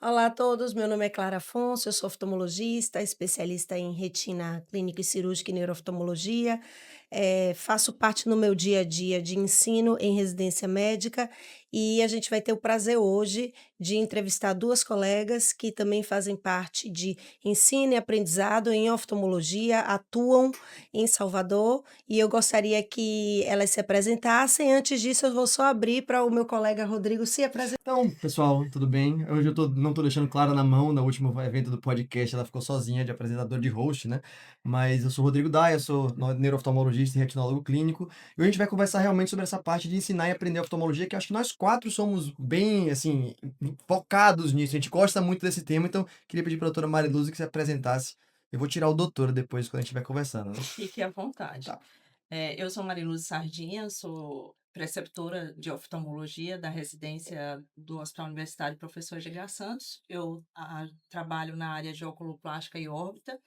Olá a todos, meu nome é Clara Afonso, eu sou oftalmologista, especialista em retina clínica e cirúrgica e neurooftalmologia. Faço parte no meu dia a dia de ensino em residência médica e a gente vai ter o prazer hoje de entrevistar duas colegas que também fazem parte de ensino e aprendizado em oftalmologia, atuam em Salvador e eu gostaria que elas se apresentassem. Antes disso, eu vou só abrir para o meu colega Rodrigo se apresentar. Então, pessoal, tudo bem? Hoje não tô deixando Clara na mão, no último evento do podcast ela ficou sozinha de apresentador de host, né? Mas eu sou Rodrigo Daia, sou neurooftalmologista e retinólogo clínico, e hoje a gente vai conversar realmente sobre essa parte de ensinar e aprender oftalmologia, que eu acho que nós quatro somos bem, assim, focados nisso, a gente gosta muito desse tema, então queria pedir para a doutora Mariluz que se apresentasse. Eu vou tirar o doutor depois, quando a gente estiver conversando, né? Fique à vontade. Tá. Eu sou Mariluz Sardinha, sou preceptora de oftalmologia da residência do Hospital Universitário Professor Edgar Santos. Eu trabalho na área de oculoplástica e órbita.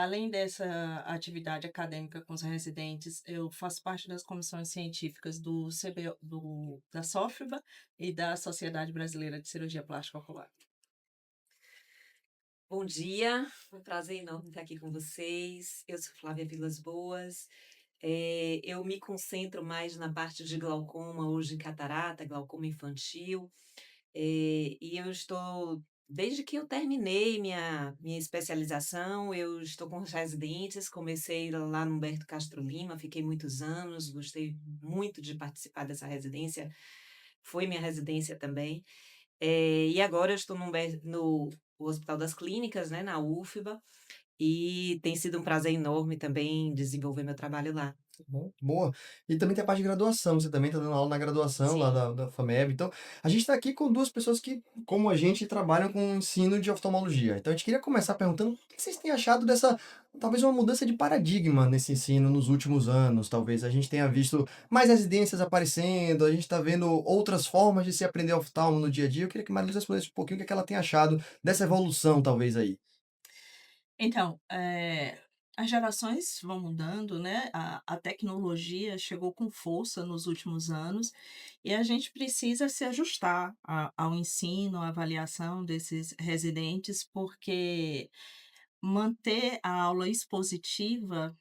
Além dessa atividade acadêmica com os residentes, eu faço parte das comissões científicas do CBO, da SOFBA e da Sociedade Brasileira de Cirurgia Plástica Ocular. Bom dia, um prazer enorme estar aqui com vocês. Eu sou Flávia Vilas Boas. Eu me concentro mais na parte de glaucoma, hoje catarata, glaucoma infantil. E eu estou, desde que eu terminei minha especialização, eu estou com os residentes. Comecei lá no Humberto Castro Lima, fiquei muitos anos, gostei muito de participar dessa residência. Foi minha residência também. E agora eu estou no Hospital das Clínicas, né, na UFBA, e tem sido um prazer enorme também desenvolver meu trabalho lá. Bom, boa. E também tem a parte de graduação, você também está dando aula na graduação lá Sim, da FAMEB. Então, a gente está aqui com duas pessoas que, como a gente, trabalham com ensino de oftalmologia. Então, a gente queria começar perguntando o que vocês têm achado dessa, talvez uma mudança de paradigma nesse ensino nos últimos anos. Talvez a gente tenha visto mais residências aparecendo, a gente está vendo outras formas de se aprender oftalmo no dia a dia. Eu queria que a Maria respondesse um pouquinho o que é que ela tem achado dessa evolução, talvez aí. Então, as gerações vão mudando, né? A tecnologia chegou com força nos últimos anos e a gente precisa se ajustar ao ensino, à avaliação desses residentes, porque manter a aula expositiva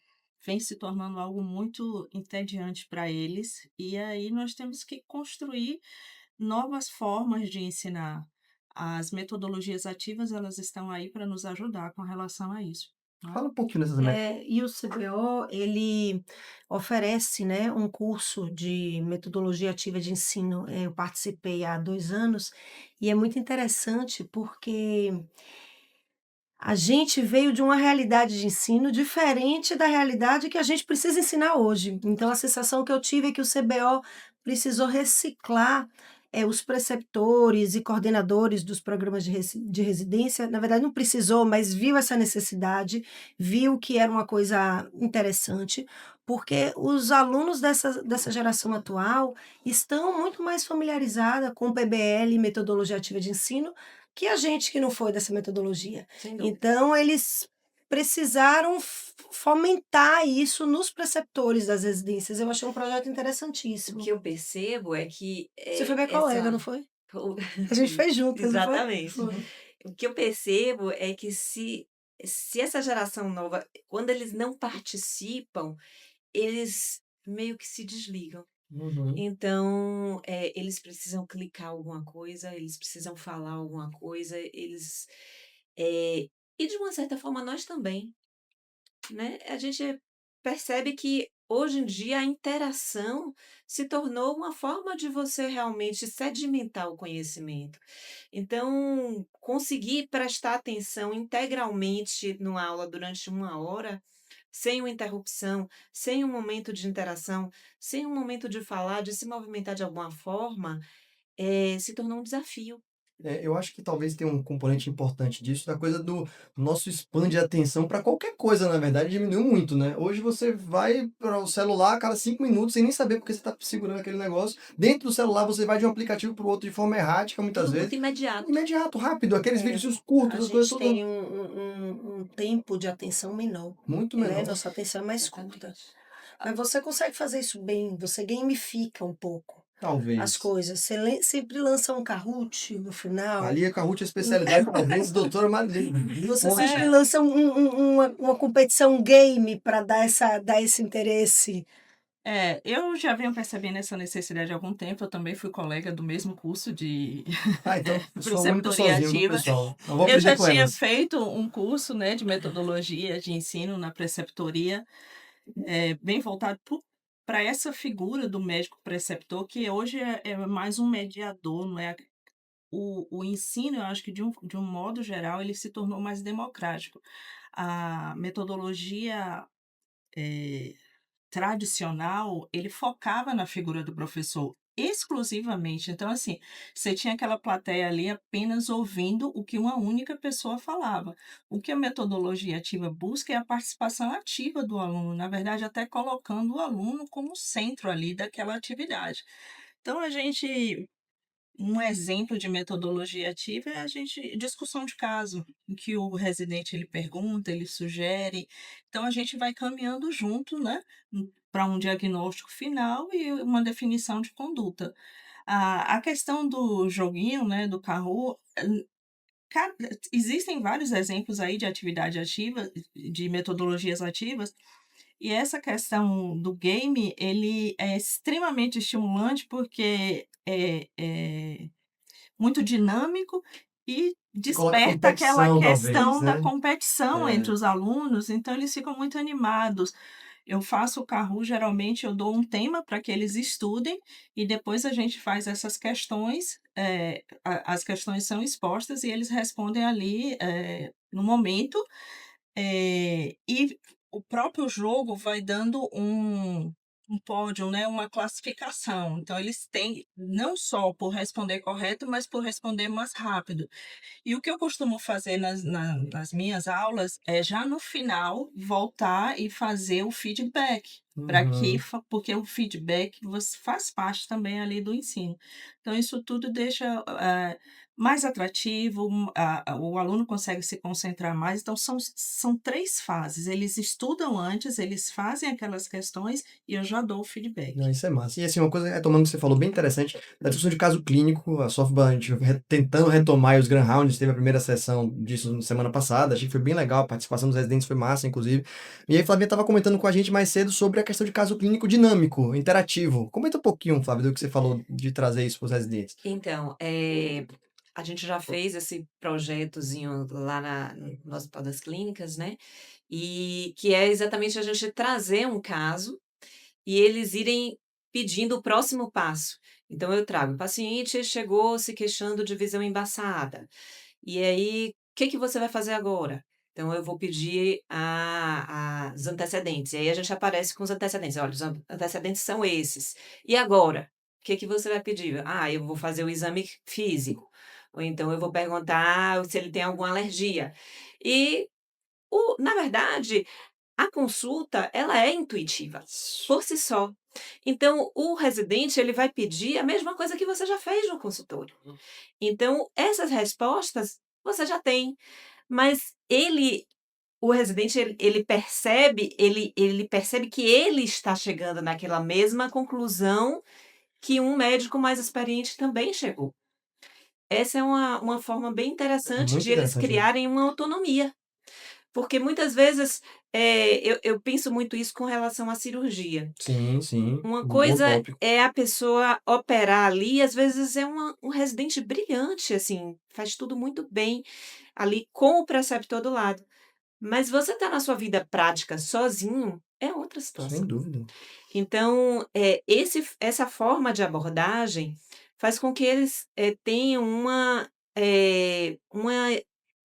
vem se tornando algo muito entediante para eles, e aí nós temos que construir novas formas de ensinar. As metodologias ativas, elas estão aí para nos ajudar com relação a isso, não é? Fala um pouquinho dessas metas. E o CBO, ele oferece, né, um curso de metodologia ativa de ensino. Eu participei há 2 anos e é muito interessante porque a gente veio de uma realidade de ensino diferente da realidade que a gente precisa ensinar hoje. Então a sensação que eu tive é que o CBO precisou reciclar, os preceptores e coordenadores dos programas de residência. Na verdade não precisou, mas viu essa necessidade, viu que era uma coisa interessante, porque os alunos dessa geração atual estão muito mais familiarizada com PBL, metodologia ativa de ensino, que a gente que não foi dessa metodologia. sem dúvida. Então eles precisaram fomentar isso nos preceptores das residências. Eu achei um projeto O interessantíssimo. que eu percebo é que Você foi minha colega, não essa. foi? A gente fez juntas, não foi? Exatamente. Foi. O que eu percebo é que se essa geração nova, quando eles não participam, eles meio que se desligam. Uhum. Então, eles precisam clicar alguma coisa, eles precisam falar alguma coisa, eh, e de uma certa forma nós também, né. A gente percebe que hoje em dia a interação se tornou uma forma de você realmente sedimentar o conhecimento. Então, conseguir prestar atenção integralmente numa aula durante uma hora, sem uma interrupção, sem um momento de interação, sem um momento de falar, de se movimentar de alguma forma, se tornou um desafio. Eu acho que talvez tenha um componente importante disso, da coisa do nosso span de atenção para qualquer coisa, na verdade, diminuiu muito, né? Hoje você vai para o celular a cada 5 minutos sem nem saber porque você está segurando aquele negócio. Dentro do celular você vai de um aplicativo para o outro de forma errática, muitas Tudo muito vezes. imediato. Imediato, rápido, aqueles É, vídeos a curtos, as coisas gente tudo tem um tempo de atenção menor, muito né, menor. nossa atenção é mais curta. Exatamente. Mas você consegue fazer isso bem, você gamifica um pouco. as Talvez. coisas. Você sempre lança um Kahoot no final. Ali a Kahoot é especialidade, talvez, doutora Marlene. Você Conte. sempre lança uma competição, um game para dar esse interesse. Eu já venho percebendo essa necessidade há algum tempo. Eu também fui colega do mesmo curso de Ah, então eu sou o único preceptoria sozinho, viu, ativa. pessoal? Eu vou Eu já aprender com tinha elas. feito um curso, né, de metodologia de ensino na preceptoria, bem voltado para essa figura do médico preceptor, que hoje é mais um mediador, não é? O ensino, eu acho que de um modo geral, ele se tornou mais democrático. A metodologia eh, tradicional, ele focava na figura do professor exclusivamente. Então, assim, você tinha aquela plateia ali apenas ouvindo o que uma única pessoa falava. O que a metodologia ativa busca é a participação ativa do aluno, na verdade, até colocando o aluno como centro ali daquela atividade. Então, um exemplo de metodologia ativa é a gente discussão de caso, em que o residente ele pergunta, ele sugere. Então a gente vai caminhando junto, né, para um diagnóstico final e uma definição de conduta. A questão do joguinho, né, do carro, ca existem vários exemplos aí de atividade ativa, de metodologias ativas, e essa questão do game, ele é extremamente estimulante, porque é muito dinâmico e E coloca desperta aquela competição, talvez, questão da né? competição entre É. os alunos, então eles ficam muito animados. Eu faço o Kahoot, geralmente eu dou um tema para que eles estudem e depois a gente faz essas questões, as questões são expostas e eles respondem ali, no momento, e o próprio jogo vai dando um pódio, né, uma classificação. Então eles têm não só por responder correto, mas por responder mais rápido. E o que eu costumo fazer nas minhas aulas é já no final voltar e fazer o feedback, para que Uhum. porque o feedback faz parte também ali do ensino. Então isso tudo deixa mais atrativo, o aluno consegue se concentrar mais. Então são três fases. Eles estudam antes, eles fazem aquelas questões e eu já dou o Não, feedback. isso é massa. E assim, uma coisa, retomando o que você falou, bem interessante, da discussão de caso clínico, a SoftBank, a gente tentando retomar os Grand Rounds, teve a primeira sessão disso na semana passada, achei que foi bem legal, a participação dos residentes foi massa, inclusive. E aí, Flavinha estava comentando com a gente mais cedo sobre a questão de caso clínico dinâmico, interativo. Comenta um pouquinho, Flávio, do que você falou de trazer isso para os residentes. Então, a gente já fez esse projetozinho lá no Hospital das Clínicas, né? E que é exatamente a gente trazer um caso e eles irem pedindo o próximo passo. Então, eu trago, o paciente chegou se queixando de visão embaçada. E aí, o que que você vai fazer agora? Então, eu vou pedir os antecedentes. E aí, a gente aparece com os antecedentes. Olha, os antecedentes são esses. E agora? O que que você vai pedir? Ah, eu vou fazer o exame físico. Ou então, eu vou perguntar se ele tem alguma alergia. E, na verdade, a consulta, ela é intuitiva, por si só. Então, o residente, ele vai pedir a mesma coisa que você já fez no consultório. Então, essas respostas você já tem, mas o residente, ele percebe que ele está chegando naquela mesma conclusão que um médico mais experiente também chegou. Essa é uma forma bem interessante Muito de eles interessante mesmo. criarem uma autonomia. Porque muitas vezes, eu penso muito isso com relação à cirurgia. Sim, sim, Uma bom coisa tópico. é a pessoa operar ali, às vezes é um residente brilhante, assim, faz tudo muito bem ali com o preceptor do lado. Mas você tá na sua vida prática sozinho, é outra Sem situação. dúvida. Então, essa forma de abordagem faz com que eles, tenham uma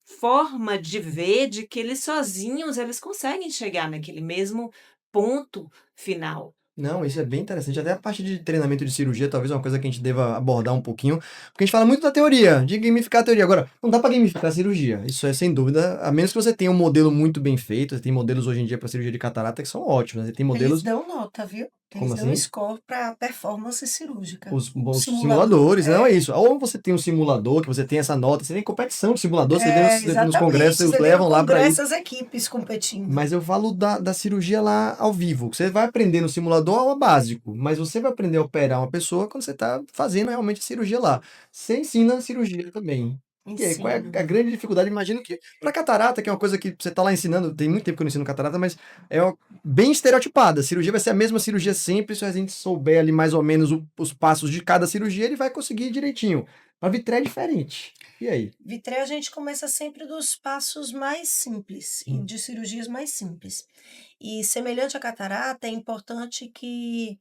forma de ver de que eles sozinhos, eles conseguem chegar naquele mesmo ponto final. Não, isso é bem interessante. Até a parte de treinamento de cirurgia, talvez uma coisa que a gente deva abordar um pouquinho, porque a gente fala muito da teoria, de gamificar a teoria. Agora, não dá para gamificar a cirurgia. Isso é sem dúvida, a menos que você tenha um modelo muito bem feito. Você tem modelos hoje em dia para cirurgia de catarata que são ótimos, né? Você tem Eles modelos dão nota, viu? Como Eles dão assim? score para performance cirúrgica. Os O bons simulador, simuladores, não é isso. Ou você tem um simulador, que você tem essa nota, você tem competição de simulador, você vê nos congressos, exatamente. eles Você vê no levam lá para congresso isso. as equipes competindo. Mas eu falo da cirurgia lá ao vivo. Você vai aprender no simulador é básico, mas você vai aprender a operar uma pessoa quando você está fazendo realmente a cirurgia lá. Você ensina a cirurgia também. E aí, qual é Ensino. a grande dificuldade? Imagino que para catarata, que é uma coisa que você está lá ensinando, tem muito tempo que eu não ensino catarata, mas bem estereotipada. A cirurgia vai ser a mesma cirurgia sempre, se a gente souber ali mais ou menos os passos de cada cirurgia, ele vai conseguir direitinho. Para vitreia é diferente. E aí? Vitré a gente começa sempre dos passos mais simples, e Hum, de cirurgias mais simples. E semelhante à catarata, é importante que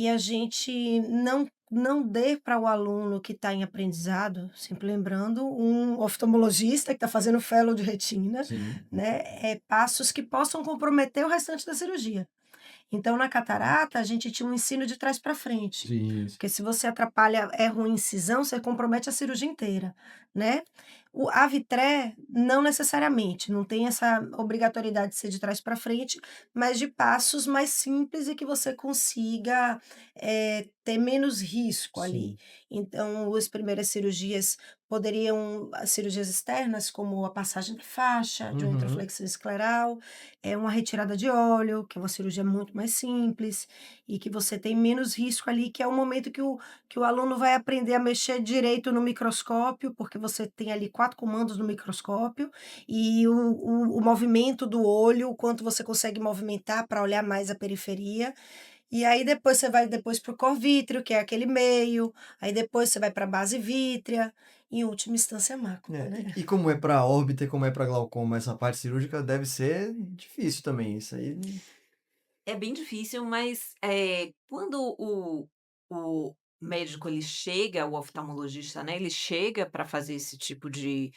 a gente não dê para o aluno que está em aprendizado, sempre lembrando, um oftalmologista que está fazendo fellow de retina, sim. né, passos que possam comprometer o restante da cirurgia. Então, na catarata, a gente tinha um ensino de trás para frente, Sim. porque se você atrapalha, erra uma incisão, você compromete a cirurgia inteira, né? A vitré, não necessariamente, não tem essa obrigatoriedade de ser de trás para frente, mas de passos mais simples e que você consiga ter menos risco ali. Sim. Então, as primeiras cirurgias poderiam, as cirurgias externas, como a passagem de faixa, de uma Uhum. introflexão escleral, uma retirada de óleo, que é uma cirurgia muito mais simples e que você tem menos risco ali, que é o momento que o aluno vai aprender a mexer direito no microscópio, porque você tem ali 4 comandos no microscópio, e o movimento do olho, o quanto você consegue movimentar para olhar mais a periferia. E aí depois você vai depois para o corvítrio, que é aquele meio, aí depois você vai para a base vítrea, em última instância a mácula, É, né. e como é para órbita e como é para glaucoma, essa parte cirúrgica deve ser difícil também, isso aí É bem difícil, mas, quando o médico ele chega, o oftalmologista, né, ele chega para fazer esse tipo de,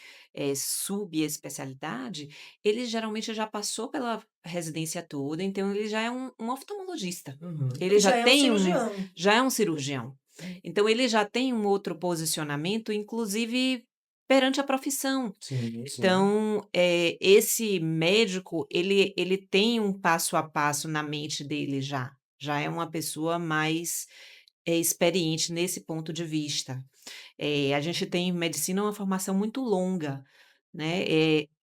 subespecialidade, ele geralmente já passou pela residência toda, então ele já é um oftalmologista. uhum. Ele já Já é um tem cirurgião. já é um cirurgião. Então ele já tem um outro posicionamento, inclusive perante a profissão. Sim, sim. Então, esse médico, ele tem um passo a passo na mente dele já é uma pessoa mais, experiente nesse ponto de vista. A gente tem medicina uma formação muito longa, né,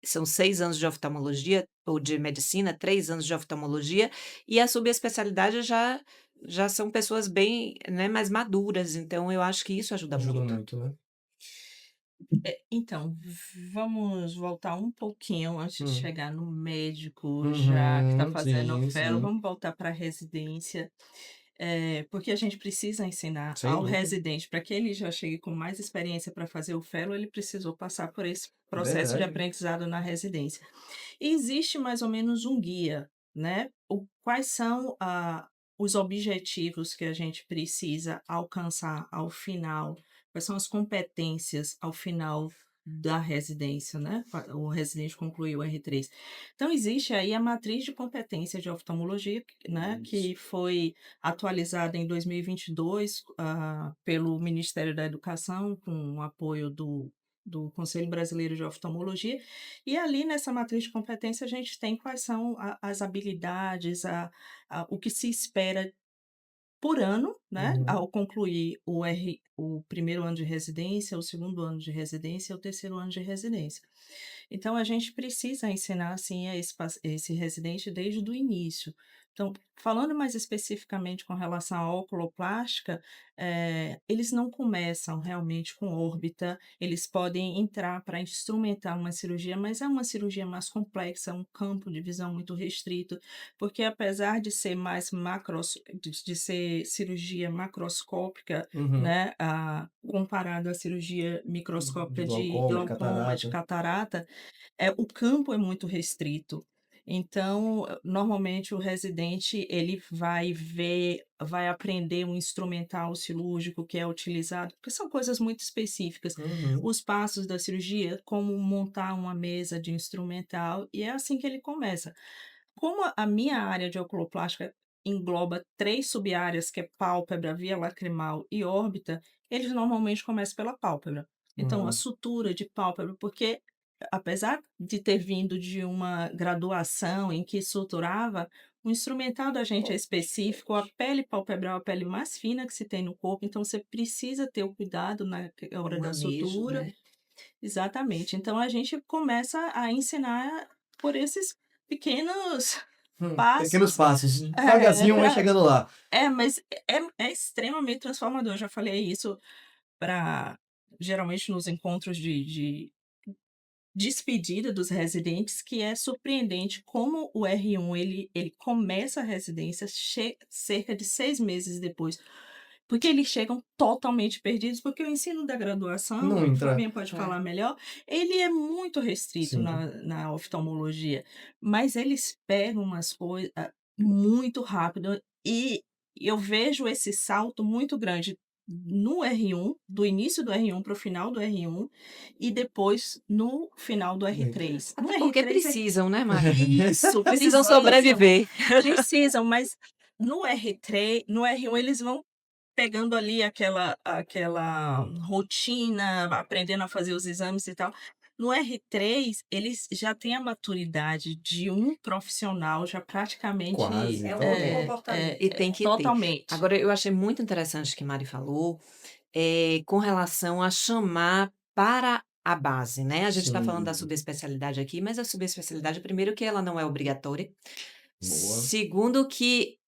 são 6 anos de oftalmologia ou de medicina, 3 anos de oftalmologia, e a subespecialidade já são pessoas bem, né, mais maduras, então eu acho que isso ajuda Ajuda muito. muito, né. Então, vamos voltar um pouquinho antes de Hum. chegar no médico já que está Uhum, fazendo sim, fellow, sim. vamos voltar para a residência, porque a gente precisa ensinar Sem ao dúvida. residente para que ele já chegue com mais experiência para fazer o fellow, ele precisou passar por esse processo de Verdade. aprendizado na residência. E existe mais ou menos um guia, né? Quais são os objetivos que a gente precisa alcançar ao final? Quais são as competências ao final da residência, né? O residente concluiu o R3. Então, existe aí a matriz de competência de oftalmologia, né? Isso. Que foi atualizada em 2022 pelo Ministério da Educação, com o apoio do Conselho Brasileiro de Oftalmologia, e ali nessa matriz de competência a gente tem quais são as habilidades, o que se espera por ano, né, Uhum. ao concluir o primeiro ano de residência, o segundo ano de residência e o terceiro ano de residência. Então a gente precisa ensinar, assim, a esse residente desde o início. Então, falando mais especificamente com relação à oculoplástica, eles não começam realmente com órbita, eles podem entrar para instrumentar uma cirurgia, mas é uma cirurgia mais complexa, um campo de visão muito restrito, porque apesar de ser mais de ser cirurgia macroscópica, Uhum. né, comparado à cirurgia De microscópica de glaucoma, de glaucoma, de catarata. catarata, o campo é muito restrito. Então, normalmente o residente ele vai aprender um instrumental cirúrgico que é utilizado, porque são coisas muito específicas. Uhum. Os passos da cirurgia, como montar uma mesa de instrumental, e é assim que ele começa. Como a minha área de oculoplástica engloba 3 sub-áreas, que é pálpebra, via lacrimal e órbita, eles normalmente começam pela pálpebra. Então, a Uhum. sutura de pálpebra, porque apesar de ter vindo de uma graduação em que suturava, o instrumental da gente é específico, a pele palpebral é a pele mais fina que se tem no corpo, então você precisa ter o cuidado na O hora da manejo, sutura. né? Exatamente. Então a gente começa a ensinar por esses pequenos Pequenos passos, passos, devagarzinho vai pra chegando lá. mas é extremamente transformador. Eu já falei isso para geralmente nos encontros de despedida dos residentes, que é surpreendente como o R1 ele começa a residência cerca de 6 meses depois, porque eles chegam totalmente perdidos, porque o ensino da Não graduação, o entra. Flavinha pode É. falar melhor, ele é muito restrito Sim. na oftalmologia, mas eles pegam umas coisas muito rápido e eu vejo esse salto muito grande no R1, do início do R1 para o final do R1, e depois no final do R3. No Até porque R3 é precisam, né, Mari? isso, Precisam precisam, sobreviver. precisam, mas no R3, no R1 eles vão pegando ali aquela rotina, aprendendo a fazer os exames e tal. No R3, eles já têm a maturidade de um profissional já praticamente, Quase, É um outro totalmente. comportamento. E tem que ter. totalmente. Agora, eu achei muito interessante o que Mari falou, com relação a chamar para a base, né? A gente está falando da Sim, subespecialidade aqui, mas a subespecialidade, primeiro, que ela não é obrigatória. boa. Segundo, que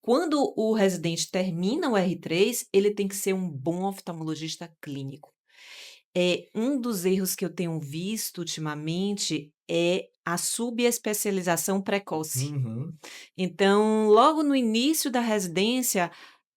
quando o residente termina o R3, ele tem que ser um bom oftalmologista clínico. Um dos erros que eu tenho visto ultimamente é a subespecialização precoce. Uhum. Então, logo no início da residência,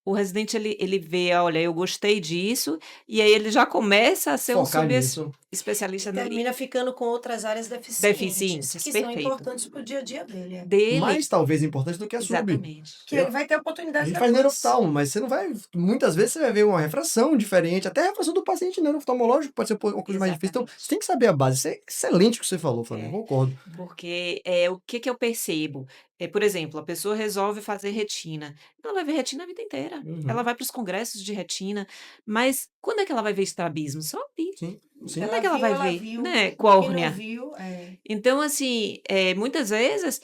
o residente ele vê: "Olha, eu gostei disso", e aí ele já começa a ser um Focar nisso. E especialista termina ficando com outras áreas deficientes, deficiências, que são perfeito. importantes para o dia a dia dele, é. Dele Mais talvez importante do que a sub. exatamente. Que Eu ele vai ter A oportunidade gente faz depois. neuroftalmo, mas você não vai muitas vezes você vai ver uma refração diferente, até a refração do paciente neuroftalmológico pode ser uma coisa mais difícil, então você Exatamente. tem que saber a base. Isso é excelente o que você falou, Flávio, É. concordo. Porque, o que que eu percebo? Por exemplo, a pessoa resolve fazer retina, ela vai ver retina a vida inteira, ela Uhum. vai para os congressos de retina, mas quando é que ela vai ver estrabismo? Só ali. Sim, sim. Quando é que ela vai Ela ver, viu, né, quem não córnea? viu, é. Então, assim, muitas vezes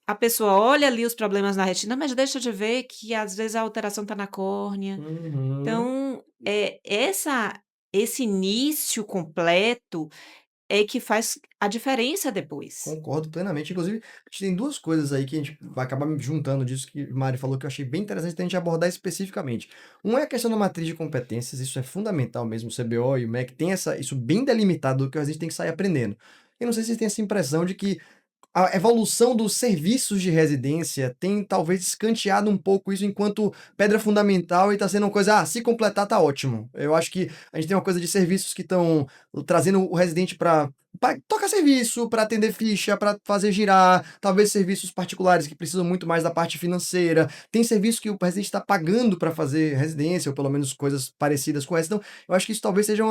a pessoa olha ali os problemas na retina, mas deixa de ver que às vezes a alteração está na córnea. Uhum. Então, esse início completo é que faz a diferença depois. Concordo plenamente. Inclusive, a gente tem 2 coisas aí que a gente vai acabar juntando disso que Mari falou, que eu achei bem interessante da gente abordar especificamente. Um é a questão da matriz de competências, isso é fundamental mesmo, o CBO e o MEC tem isso bem delimitado do que a gente tem que sair aprendendo. Eu não sei se vocês têm essa impressão de que a evolução dos serviços de residência tem talvez escanteado um pouco isso enquanto pedra fundamental e está sendo uma coisa, se completar tá ótimo. Eu acho que a gente tem uma coisa de serviços que estão trazendo o residente para tocar serviço, para atender ficha, para fazer girar, talvez serviços particulares que precisam muito mais da parte financeira. Tem serviço que o residente está pagando para fazer residência, ou pelo menos coisas parecidas com essa. Então, eu acho que isso talvez seja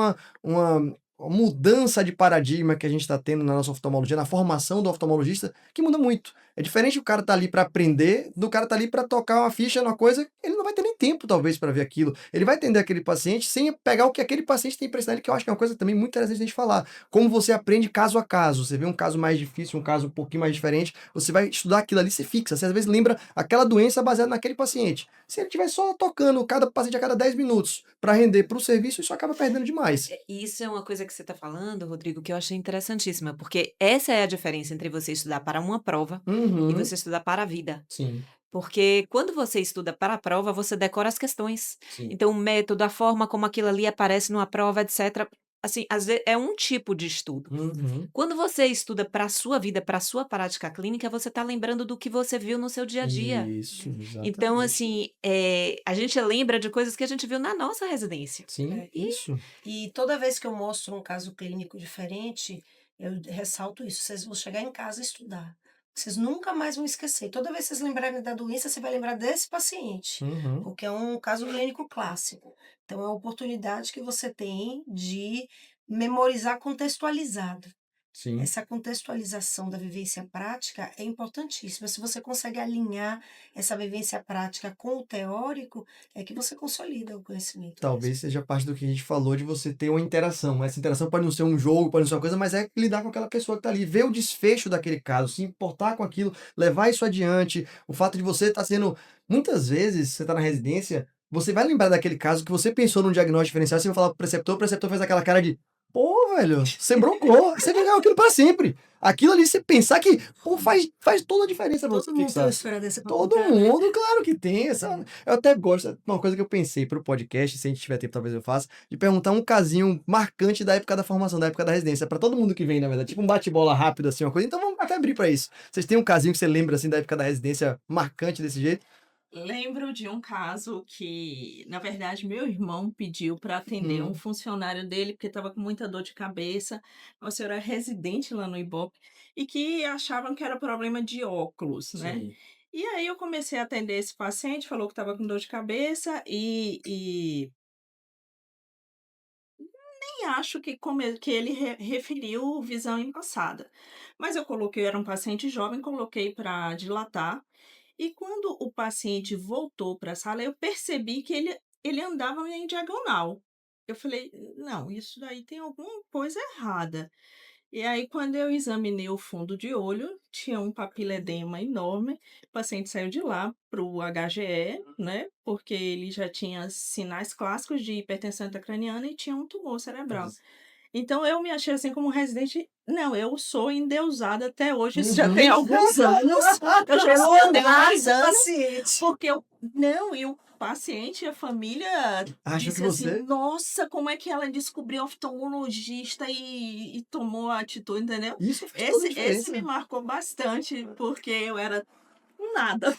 uma mudança de paradigma que a gente está tendo na nossa oftalmologia, na formação do oftalmologista, que muda muito. É diferente o cara tá ali para aprender, do cara tá ali para tocar uma ficha numa coisa, ele não vai ter nem tempo talvez para ver aquilo. Ele vai atender aquele paciente sem pegar o que aquele paciente tem para ensinar ele, que eu acho que é uma coisa também muito interessante a gente falar. Como você aprende caso a caso. Você vê um caso mais difícil, um caso um pouquinho mais diferente, você vai estudar aquilo ali, você fixa. Você às vezes lembra aquela doença baseada naquele paciente. Se ele estiver só tocando cada paciente a cada 10 minutos para render para o serviço, isso acaba perdendo demais. Isso é uma coisa que você está falando, Rodrigo, que eu achei interessantíssima, porque essa é a diferença entre você estudar para uma prova e Uhum, você estudar para a vida. sim. Porque quando você estuda para a prova, você decora as questões. Sim. Então, o método, a forma como aquilo ali aparece numa prova, etc. Assim, às vezes é um tipo de estudo. Uhum. Quando você estuda para a sua vida, para a sua prática clínica, você está lembrando do que você viu no seu dia a dia. Isso, Então, exatamente. assim, a gente lembra de coisas que a gente viu na nossa residência. Sim, É. E isso. E toda vez que eu mostro um caso clínico diferente, eu ressalto isso. Vocês vão chegar em casa e estudar. Vocês nunca mais vão esquecer. Toda vez que vocês lembrarem da doença, você vai lembrar desse paciente, Uhum. porque é um caso clínico clássico. Então, é a oportunidade que você tem de memorizar contextualizado. Sim. Essa contextualização da vivência prática é importantíssima. Se você consegue alinhar essa vivência prática com o teórico, é que você consolida o conhecimento mesmo. Talvez seja parte do que a gente falou de você ter uma interação. Essa interação pode não ser um jogo, pode não ser uma coisa, mas é lidar com aquela pessoa que tá ali, ver o desfecho daquele caso, se importar com aquilo, levar isso adiante. O fato de você estar sendo. Muitas vezes, você tá na residência, você vai lembrar daquele caso que você pensou num diagnóstico diferencial, você vai falar pro preceptor, o preceptor fez aquela cara de. Pô, velho, você brocou, você vai ganhar aquilo pra sempre. Aquilo ali, você pensar que, pô, faz toda a diferença pra você Todo mundo tem uma fixar. história dessa para Todo contar, né? mundo, claro que tem. Eu até gosto, uma coisa que eu pensei para o podcast, se a gente tiver tempo, talvez eu faça, de perguntar um casinho marcante da época da formação, da época da residência, para todo mundo que vem, na verdade, tipo um bate-bola rápido, assim, uma coisa. Então vamos até abrir para isso. Vocês têm um casinho que você lembra, assim, da época da residência marcante desse jeito? Lembro de um caso que, na verdade, meu irmão pediu para atender um Hum, funcionário dele, porque estava com muita dor de cabeça. O senhor é residente lá no Ibope, e que achavam que era problema de óculos, né? sim. E aí eu comecei a atender esse paciente, falou que estava com dor de cabeça e nem acho que, que ele referiu visão embaçada. Mas eu coloquei, era um paciente jovem, coloquei para dilatar. E quando o paciente voltou para a sala, eu percebi que ele andava em diagonal. Eu falei: "Não, isso daí tem alguma coisa errada". E aí, quando eu examinei o fundo de olho, tinha um papiledema enorme. O paciente saiu de lá para o HGE, né, porque ele já tinha sinais clássicos de hipertensão intracraniana e tinha um tumor cerebral. Nossa. Então eu me achei, assim, como residente não, eu sou endeusada até hoje, isso já tem Uhum. alguns anos, eu já Pelo estou andar do analisando, paciente. porque eu não, e o paciente e a família Acho que disse assim: você. "Nossa, como é que ela descobriu oftalmologista e tomou a atitude", entendeu. Isso faz toda a Esse me diferença. marcou bastante, porque eu era um nada.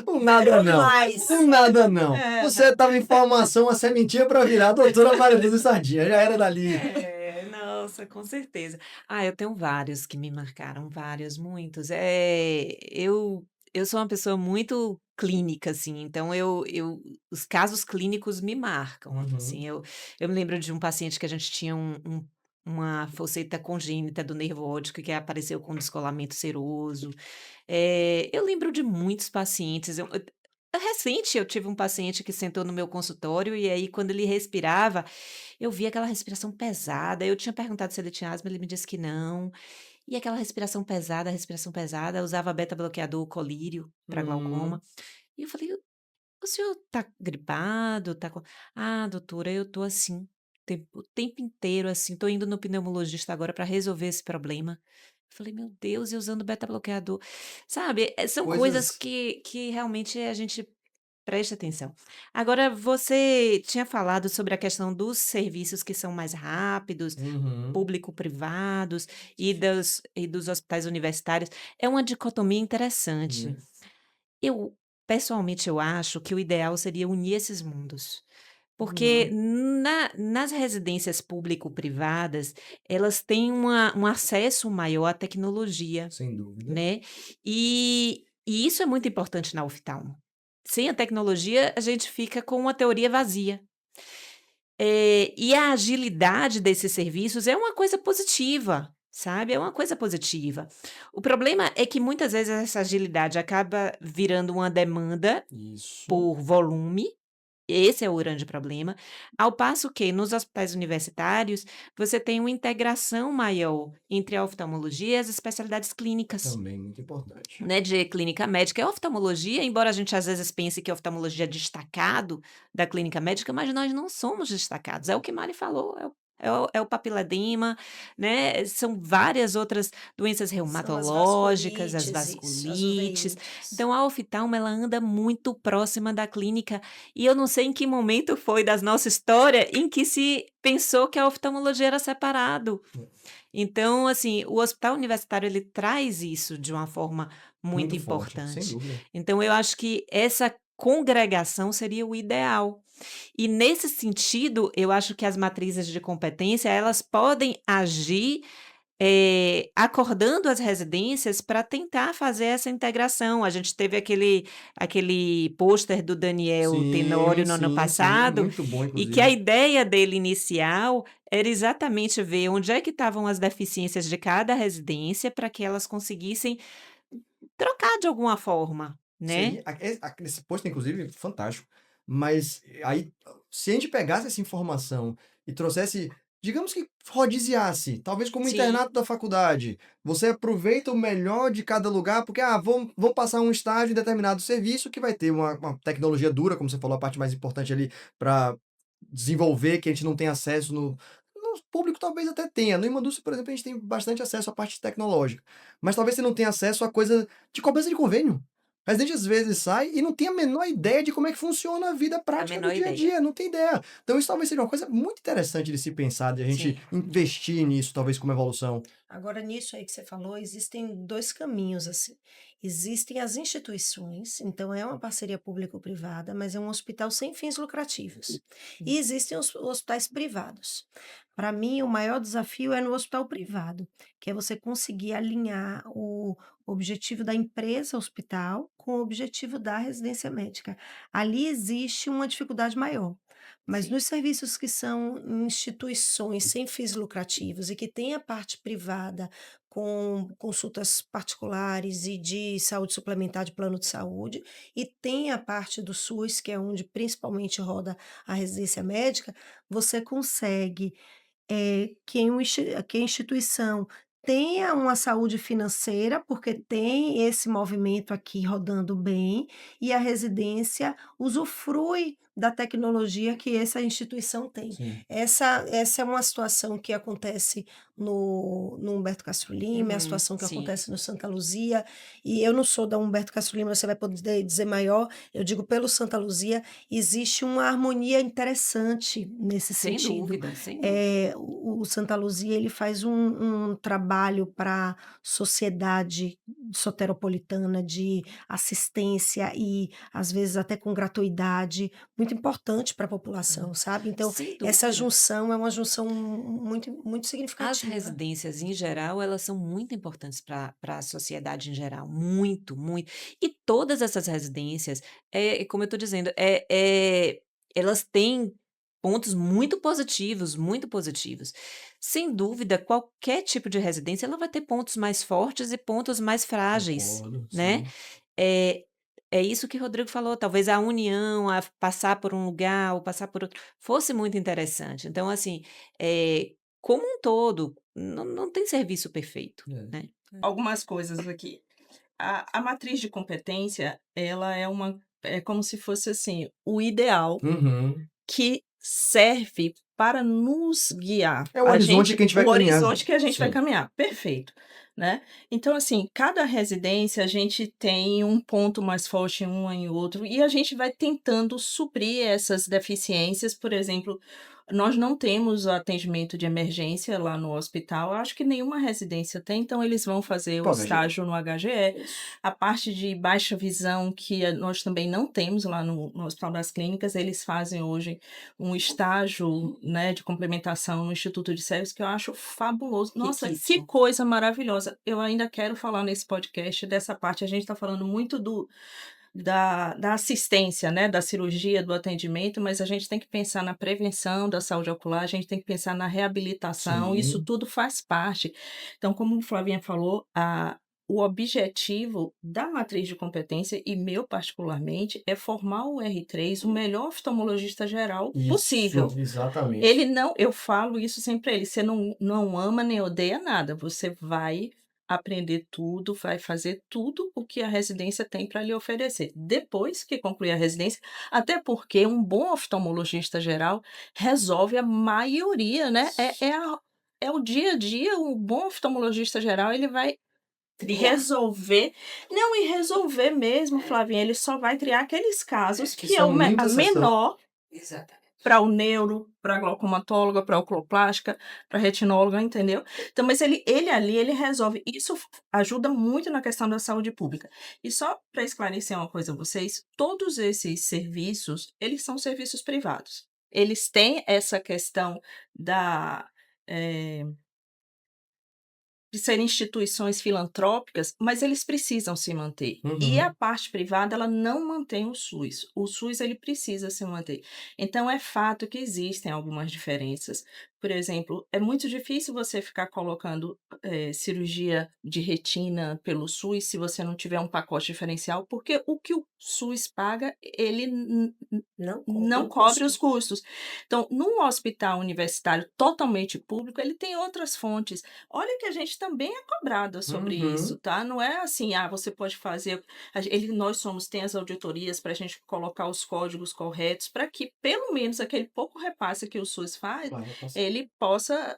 Um nada não. Mas, Um nada não. É, Você estava em formação, uma sementinha para virar a doutora Maria Lúcia Sardinha, já era dali. Nossa, com certeza. Eu tenho vários que me marcaram, vários, muitos. Eu sou uma pessoa muito clínica, assim, então eu os casos clínicos me marcam, Uhum. assim, eu me lembro de um paciente que a gente tinha uma fosseta congênita do nervo óptico que apareceu com descolamento seroso. Eu lembro de muitos pacientes, recente eu tive um paciente que sentou no meu consultório e aí quando ele respirava, eu vi aquela respiração pesada, eu tinha perguntado se ele tinha asma, ele me disse que não, e aquela respiração pesada, usava beta bloqueador colírio para Hum. glaucoma, e eu falei: "O senhor tá gripado, tá com". "Ah, doutora, eu tô assim, o tempo inteiro assim, tô indo no pneumologista agora para resolver esse problema". Eu falei: "Meu Deus, e usando beta bloqueador". Sabe, são coisas Coisas. que realmente a gente presta atenção. Agora você tinha falado sobre a questão dos serviços que são mais rápidos, Uhum. público-privados e dos hospitais universitários. É uma dicotomia interessante. Yes. Eu, pessoalmente, eu acho que o ideal seria unir esses mundos. Porque Uhum. nas residências público-privadas, elas têm um acesso maior à tecnologia, Sem dúvida. né, e isso é muito importante na oftalmo. Sem a tecnologia, a gente fica com uma teoria vazia. E a agilidade desses serviços é uma coisa positiva, sabe, é uma coisa positiva. O problema é que muitas vezes essa agilidade acaba virando uma demanda Isso. por volume, esse é o grande problema, ao passo que nos hospitais universitários, você tem uma integração maior entre a oftalmologia e as especialidades clínicas, Também muito importante. né, de clínica médica. A oftalmologia, embora a gente às vezes pense que a oftalmologia é destacado da clínica médica, mas nós não somos destacados, é o que Mari falou, é o papiledema, né, são várias outras doenças são as reumatológicas, as vasculites, isso, as vasculites. uveites. Então a oftalmo ela anda muito próxima da clínica, e eu não sei em que momento foi da nossa história em que se pensou que a oftalmologia era separado. Então, assim, o hospital universitário ele traz isso de uma forma muito Muito forte, sem importante. dúvida. Então eu acho que essa congregação seria o ideal. E nesse sentido, eu acho que as matrizes de competência, elas podem agir acordando as residências para tentar fazer essa integração. A gente teve aquele pôster do Daniel Sim, Tenório no ano sim, sim, passado, muito bom, e que a inclusive. ideia dele inicial era exatamente ver onde é que estavam as deficiências de cada residência para que elas conseguissem trocar de alguma forma, né? Sim, esse post, inclusive, fantástico. Mas aí, se a gente pegasse essa informação e trouxesse, digamos que rodiziasse, talvez como um Sim. internato da faculdade, você aproveita o melhor de cada lugar, porque, vamos passar um estágio em determinado serviço que vai ter uma tecnologia dura, como você falou, a parte mais importante ali para desenvolver, que a gente não tem acesso no público talvez até tenha. No Imandústria, por exemplo, a gente tem bastante acesso à parte tecnológica. Mas talvez você não tenha acesso a coisa de cobrança de convênio. Residente às vezes sai e não tem a menor ideia de como é que funciona a vida A prática do menor dia a ideia. dia, não tem ideia. Então isso talvez seja uma coisa muito interessante de se pensar, de a gente Sim. investir nisso, talvez como evolução. Agora, nisso aí que você falou, existem 2 caminhos, assim. Existem as instituições, então é uma parceria público-privada, mas é um hospital sem fins lucrativos. E existem os hospitais privados. Para mim, o maior desafio é no hospital privado, que é você conseguir alinhar o objetivo da empresa hospital com o objetivo da residência médica. Ali existe uma dificuldade maior. Mas Sim. nos serviços que são instituições sem fins lucrativos e que têm a parte privada com consultas particulares e de saúde suplementar de plano de saúde, e tem a parte do SUS, que é onde principalmente roda a residência médica, você consegue que a instituição tenha uma saúde financeira, porque tem esse movimento aqui rodando bem, e a residência usufrui da tecnologia que essa instituição tem. Sim. Essa é uma situação que acontece no Humberto Castro Lima, é a Uhum. situação que Sim. acontece no Santa Luzia, e eu não sou da Humberto Castro Lima, você vai poder dizer maior, eu digo pelo Santa Luzia, existe uma harmonia interessante nesse Sem sentido. dúvida, sem dúvida. O Santa Luzia ele faz um trabalho para sociedade soteropolitana de assistência e, às vezes, até com gratuidade, muito importante para a população, sabe. Então, Sem essa dúvida. junção é uma junção muito As significativa. residências, em geral, elas são muito importantes para a sociedade em geral, muito, muito. E todas essas residências, como eu estou dizendo, elas têm pontos muito positivos, muito positivos. Sem dúvida, qualquer tipo de residência, ela vai ter pontos mais fortes e pontos mais frágeis, Concordo, né. sim. É é isso que o Rodrigo falou, talvez a união, a passar por um lugar ou passar por outro, fosse muito interessante. Então, assim, como um todo, não tem serviço perfeito, É. né. Algumas coisas aqui. A matriz de competência, ela é como se fosse, assim, o ideal Uhum. que serve para nos guiar. É o horizonte que a gente vai O caminhar. horizonte que a gente vai Sim. caminhar, perfeito, né. Então, assim, cada residência a gente tem um ponto mais forte em um em outro, e a gente vai tentando suprir essas deficiências. Por exemplo, nós não temos atendimento de emergência lá no hospital, eu acho que nenhuma residência tem, então eles vão fazer o Pô, HGE. estágio no HGE. Isso. A parte de baixa visão, que nós também não temos lá no Hospital das Clínicas, eles fazem hoje um estágio, né, de complementação no Instituto de Cegos, que eu acho fabuloso. Nossa, que Riquíssimo. coisa maravilhosa. Eu ainda quero falar nesse podcast dessa parte. A gente está falando muito da assistência, né, da cirurgia, do atendimento, mas a gente tem que pensar na prevenção da saúde ocular, a gente tem que pensar na reabilitação, isso Sim. tudo faz parte. Então, como o Flavinha falou, o objetivo da matriz de competência, e meu particularmente, é formar o R3 o melhor oftalmologista geral possível. Isso, exatamente. Ele não, eu falo isso sempre para ele, você não ama nem odeia nada, você vai aprender tudo, vai fazer tudo o que a residência tem para lhe oferecer. Depois que concluir a residência, até porque um bom oftalmologista geral resolve a maioria, né? É o dia a dia, um bom oftalmologista geral, ele vai Triar. resolver, não, e resolver mesmo, Flavinha, ele só vai triar aqueles casos Que que é são a muita sessão. menor Exatamente. para o neuro, para a glaucomatóloga, para a oculoplástica, para a retinóloga, entendeu? Então, mas ele ali, ele resolve. Isso ajuda muito na questão da saúde pública. E só para esclarecer uma coisa a vocês, todos esses serviços, eles são serviços privados. Eles têm essa questão da, eh de serem instituições filantrópicas, mas eles precisam se manter. E a Uhum. parte privada, ela não mantém o SUS. O SUS, ele precisa se manter. Então é fato que existem algumas diferenças. Por exemplo, é muito difícil você ficar colocando, cirurgia de retina pelo SUS se você não tiver um pacote diferencial, porque o que o SUS paga, ele Não cobre não o cobre custo. os custos. Então, num hospital universitário totalmente público, ele tem outras fontes. Olha que a gente também é cobrada sobre isso, Uhum. tá? Não é assim, ah, você pode fazer. Nós tem as auditorias para a gente colocar os códigos corretos, para que pelo menos aquele pouco repasse que o SUS faz, Claro, eu posso. ele possa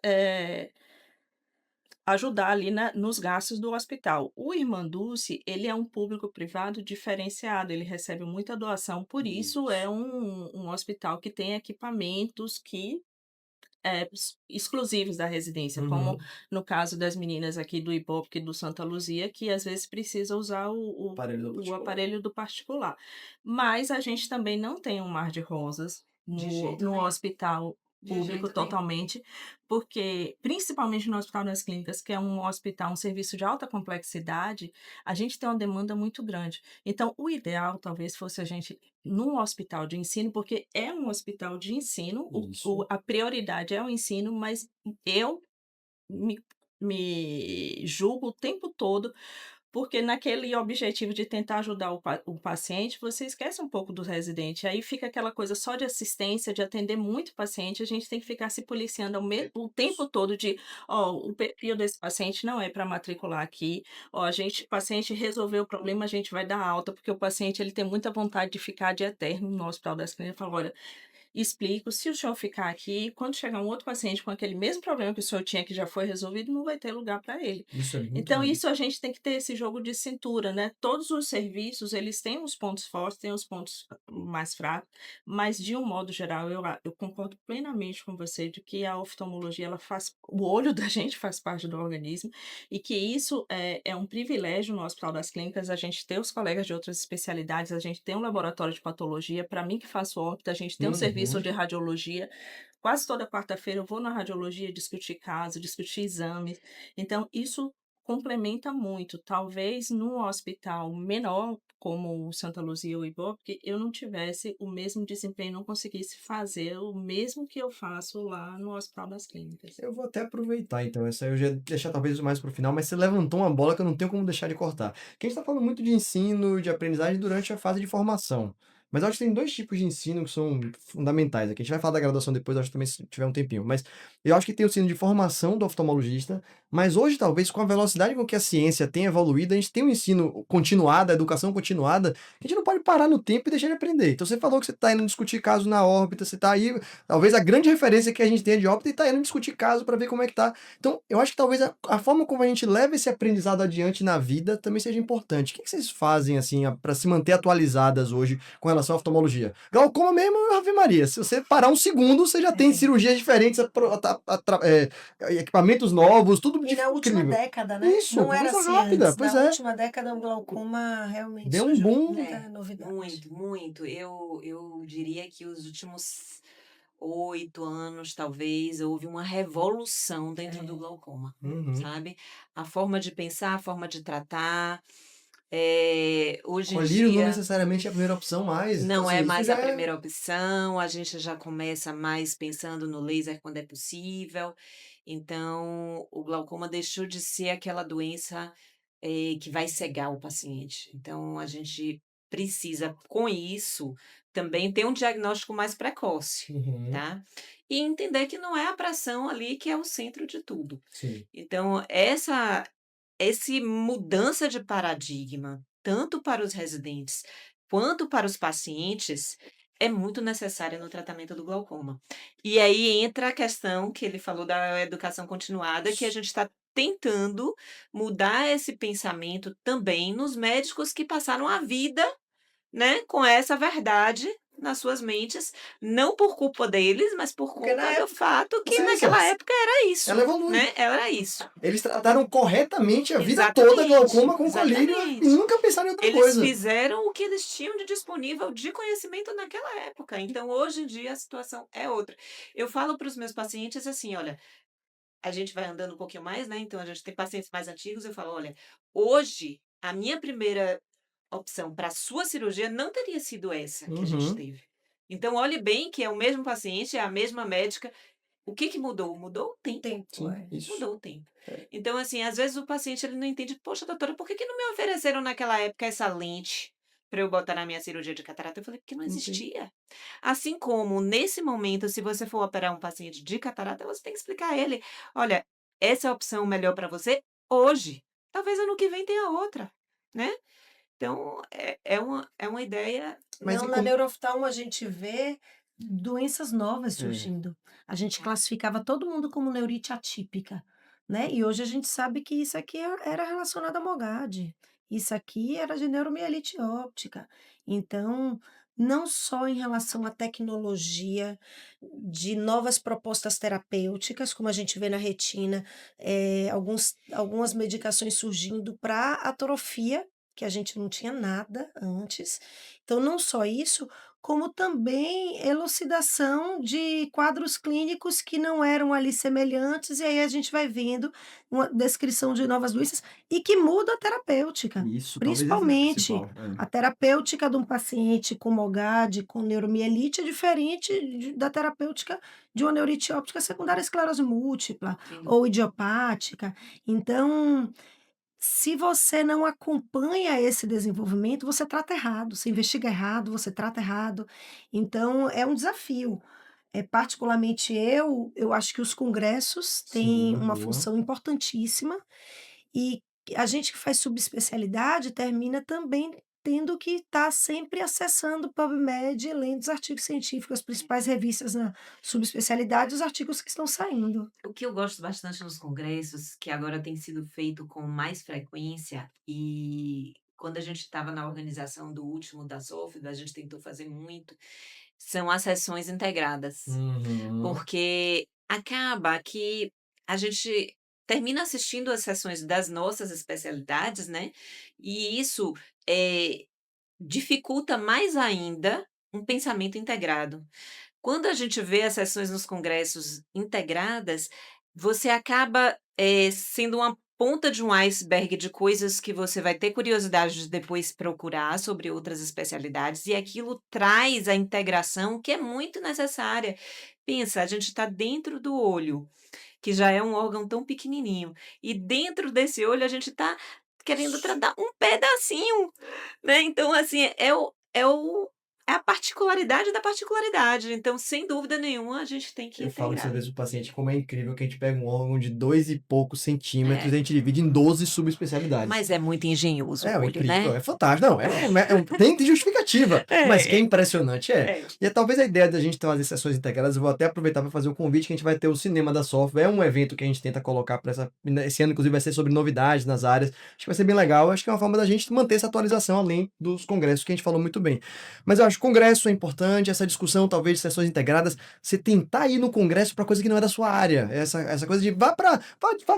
ajudar ali nos gastos do hospital. O Irmandulce, ele é um público privado diferenciado, ele recebe muita doação, por isso é Isso. um hospital que tem equipamentos que exclusivos da residência, como Uhum. no caso das meninas aqui do Ibope e do Santa Luzia, que às vezes precisa usar Aparelho do o particular. aparelho do particular. Mas a gente também não tem um mar de rosas De no jeito nenhum, hospital de público jeito nenhum. totalmente, porque principalmente no Hospital das Clínicas, que é um hospital, um serviço de alta complexidade, a gente tem uma demanda muito grande. Então, o ideal talvez fosse a gente num hospital de ensino, porque é um hospital de ensino, Isso. a prioridade é o ensino, mas eu me, me julgo o tempo todo, porque naquele objetivo de tentar ajudar o paciente, você esquece um pouco do residente. Aí fica aquela coisa só de assistência, de atender muito paciente, a gente tem que ficar se policiando o tempo todo de, ó, o perfil desse paciente não é para matricular aqui, ó, o paciente resolveu o problema, a gente vai dar alta, porque o paciente ele tem muita vontade de ficar de eterno no Hospital das Clínicas. Fala, olha, explico, se o senhor ficar aqui, quando chegar um outro paciente com aquele mesmo problema que o senhor tinha, que já foi resolvido, não vai ter lugar para ele. Isso é muito Então, ruim. isso a gente tem que ter esse jogo de cintura, né? Todos os serviços, eles têm os pontos fortes, têm os pontos mais fracos, mas de um modo geral, eu concordo plenamente com você de que a oftalmologia, ela faz, o olho da gente faz parte do organismo e que isso é um privilégio no Hospital das Clínicas, a gente ter os colegas de outras especialidades, a gente tem um laboratório de patologia, para mim que faço óbito, a gente tem um serviço Uhum. de radiologia. Quase toda quarta-feira eu vou na radiologia discutir caso, discutir exames. Então, isso complementa muito. Talvez num hospital menor, como o Santa Luzia ou o Ibope, eu não tivesse o mesmo desempenho, não conseguisse fazer o mesmo que eu faço lá no Hospital das Clínicas. Eu vou até aproveitar então, essa aí eu já ia deixar talvez mais para o final, mas você levantou uma bola que eu não tenho como deixar de cortar. Que a gente está falando muito de ensino, de aprendizagem durante a fase de formação. Mas eu acho que tem 2 tipos de ensino que são fundamentais aqui. A gente vai falar da graduação depois, acho que também se tiver um tempinho. Mas eu acho que tem o ensino de formação do oftalmologista, mas hoje talvez com a velocidade com que a ciência tem evoluído, a gente tem um ensino continuado, a educação continuada, que a gente não pode parar no tempo e deixar de aprender. Então você falou que você está indo discutir casos na órbita, você está aí. Talvez a grande referência que a gente tenha de óbito e tá indo discutir caso para ver como é que tá. Então, eu acho que talvez a forma como a gente leva esse aprendizado adiante na vida também seja importante. O que vocês fazem, assim, para se manter atualizadas hoje com relação à oftalmologia? Glaucoma mesmo, Ave Maria. Se você parar um segundo, você já tem cirurgias diferentes, equipamentos novos, tudo E na última incrível. década, né, Isso, não era coisa assim rápida, antes, pois na é. última década o glaucoma realmente Deu um surgiu boom. muita É, novidade. muito, muito. Eu diria que os últimos 8 anos, talvez, houve uma revolução dentro do É. glaucoma, Uhum. sabe? A forma de pensar, a forma de tratar. Hoje em Colírio não dia necessariamente é a primeira opção mais. Então, não assim, é isso mais já a é. primeira opção, a gente já começa mais pensando no laser quando é possível. Então, o glaucoma deixou de ser aquela doença, que vai cegar o paciente. Então, a gente precisa, com isso, também ter um diagnóstico mais precoce, Uhum. tá? E entender que não é a pressão ali que é o centro de tudo. Sim. Então, esse mudança de paradigma, tanto para os residentes quanto para os pacientes, é muito necessária no tratamento do glaucoma. E aí entra a questão que ele falou da educação continuada, que a gente está tentando mudar esse pensamento também nos médicos que passaram a vida, né, com essa verdade nas suas mentes, não por culpa deles, mas por Porque na conta do época fato A que ciência, naquela época era ela isso, evolui. né? Era isso. Eles trataram corretamente a vida toda Exatamente, glaucoma com colírio e exatamente. nunca pensaram em outra Eles coisa. fizeram o que eles tinham de disponível de conhecimento naquela época, então hoje em dia a situação é outra. Eu falo para os meus pacientes assim: "Olha, a gente vai andando um pouquinho mais, né, então a gente tem pacientes mais antigos, eu falo: "Olha, hoje a minha primeira opção para sua cirurgia não teria sido essa que a gente Uhum. teve. Então olhe bem que é o mesmo paciente, é a mesma médica, o que que mudou? Mudou o O tempo, tempo, Sim, isso. mudou o tempo". É. Então, assim, às vezes o paciente ele não entende: "Poxa, doutora, por que que não me ofereceram naquela época essa lente para eu botar na minha cirurgia de catarata?" Eu falei: "Porque não Não tem. existia". Assim como nesse momento, se você for operar um paciente de catarata, você tem que explicar a ele: "Olha, essa é a opção melhor para você hoje, talvez ano que vem tenha outra", né. Então é uma ideia. Mas Não, e na como neurooftalmo a gente vê doenças novas é. surgindo. A gente classificava todo mundo como neurite atípica, né, e hoje a gente sabe que isso aqui era relacionado a MOGAD, isso aqui era de neuromielite óptica. Então, não só em relação à tecnologia de novas propostas terapêuticas, como a gente vê na retina, algumas medicações surgindo para atrofia, que a gente não tinha nada antes. Então, não só isso, como também elucidação de quadros clínicos que não eram ali semelhantes, e aí a gente vai vendo uma descrição de novas doenças e que muda a terapêutica. Isso, talvez esse seja o Principalmente principal. É. a terapêutica de um paciente com MOGAD, com neuromielite, é diferente da terapêutica de uma neurite óptica secundária à esclerose múltipla Sem dúvida. ou idiopática. Então, se você não acompanha esse desenvolvimento, você trata errado, você investiga errado, você trata errado. Então é um desafio. Particularmente eu acho que os congressos têm Sim, uma boa. função importantíssima e a gente que faz subespecialidade termina também tendo que estar sempre acessando o PubMed, lendo os artigos científicos, as principais revistas na subespecialidade, os artigos que estão saindo. O que eu gosto bastante nos congressos, que agora tem sido feito com mais frequência, e quando a gente estava na organização do último da SOFIB, a gente tentou fazer muito, são as sessões integradas. Uhum. Porque acaba que a gente termina assistindo as sessões das nossas especialidades, né, e isso, eh, dificulta mais ainda um pensamento integrado. Quando a gente vê as sessões nos congressos integradas, você acaba, sendo uma ponta de um iceberg de coisas que você vai ter curiosidade de depois procurar sobre outras especialidades, e aquilo traz a integração que é muito necessária. Pensa, a gente está dentro do olho, que já é um órgão tão pequenininho, e dentro desse olho a gente está querendo tratar um pedacinho, né, então assim, é a particularidade da particularidade, então sem dúvida nenhuma a gente tem que Eu falo isso às integrar. vezes pro paciente, como é incrível que a gente pega um órgão de 2 e poucos centímetros É, e a gente divide em 12 subespecialidades. mas é muito engenhoso É, o o olho, incrível, né. é fantástico. Não, tem justificativa, mas que é É, impressionante, é. é. E é talvez a ideia da gente fazer sessões integradas, eu vou até aproveitar para fazer um convite que a gente vai ter o Cinema da Software, é um evento que a gente tenta colocar para esse ano, inclusive vai ser sobre novidades nas áreas, acho que vai ser bem legal, acho que é uma forma da gente manter essa atualização além dos congressos que a gente falou muito bem. Mas eu acho que o congresso é importante, essa discussão talvez de sessões integradas, você tentar ir no congresso para coisa que não é da sua área, essa coisa de vá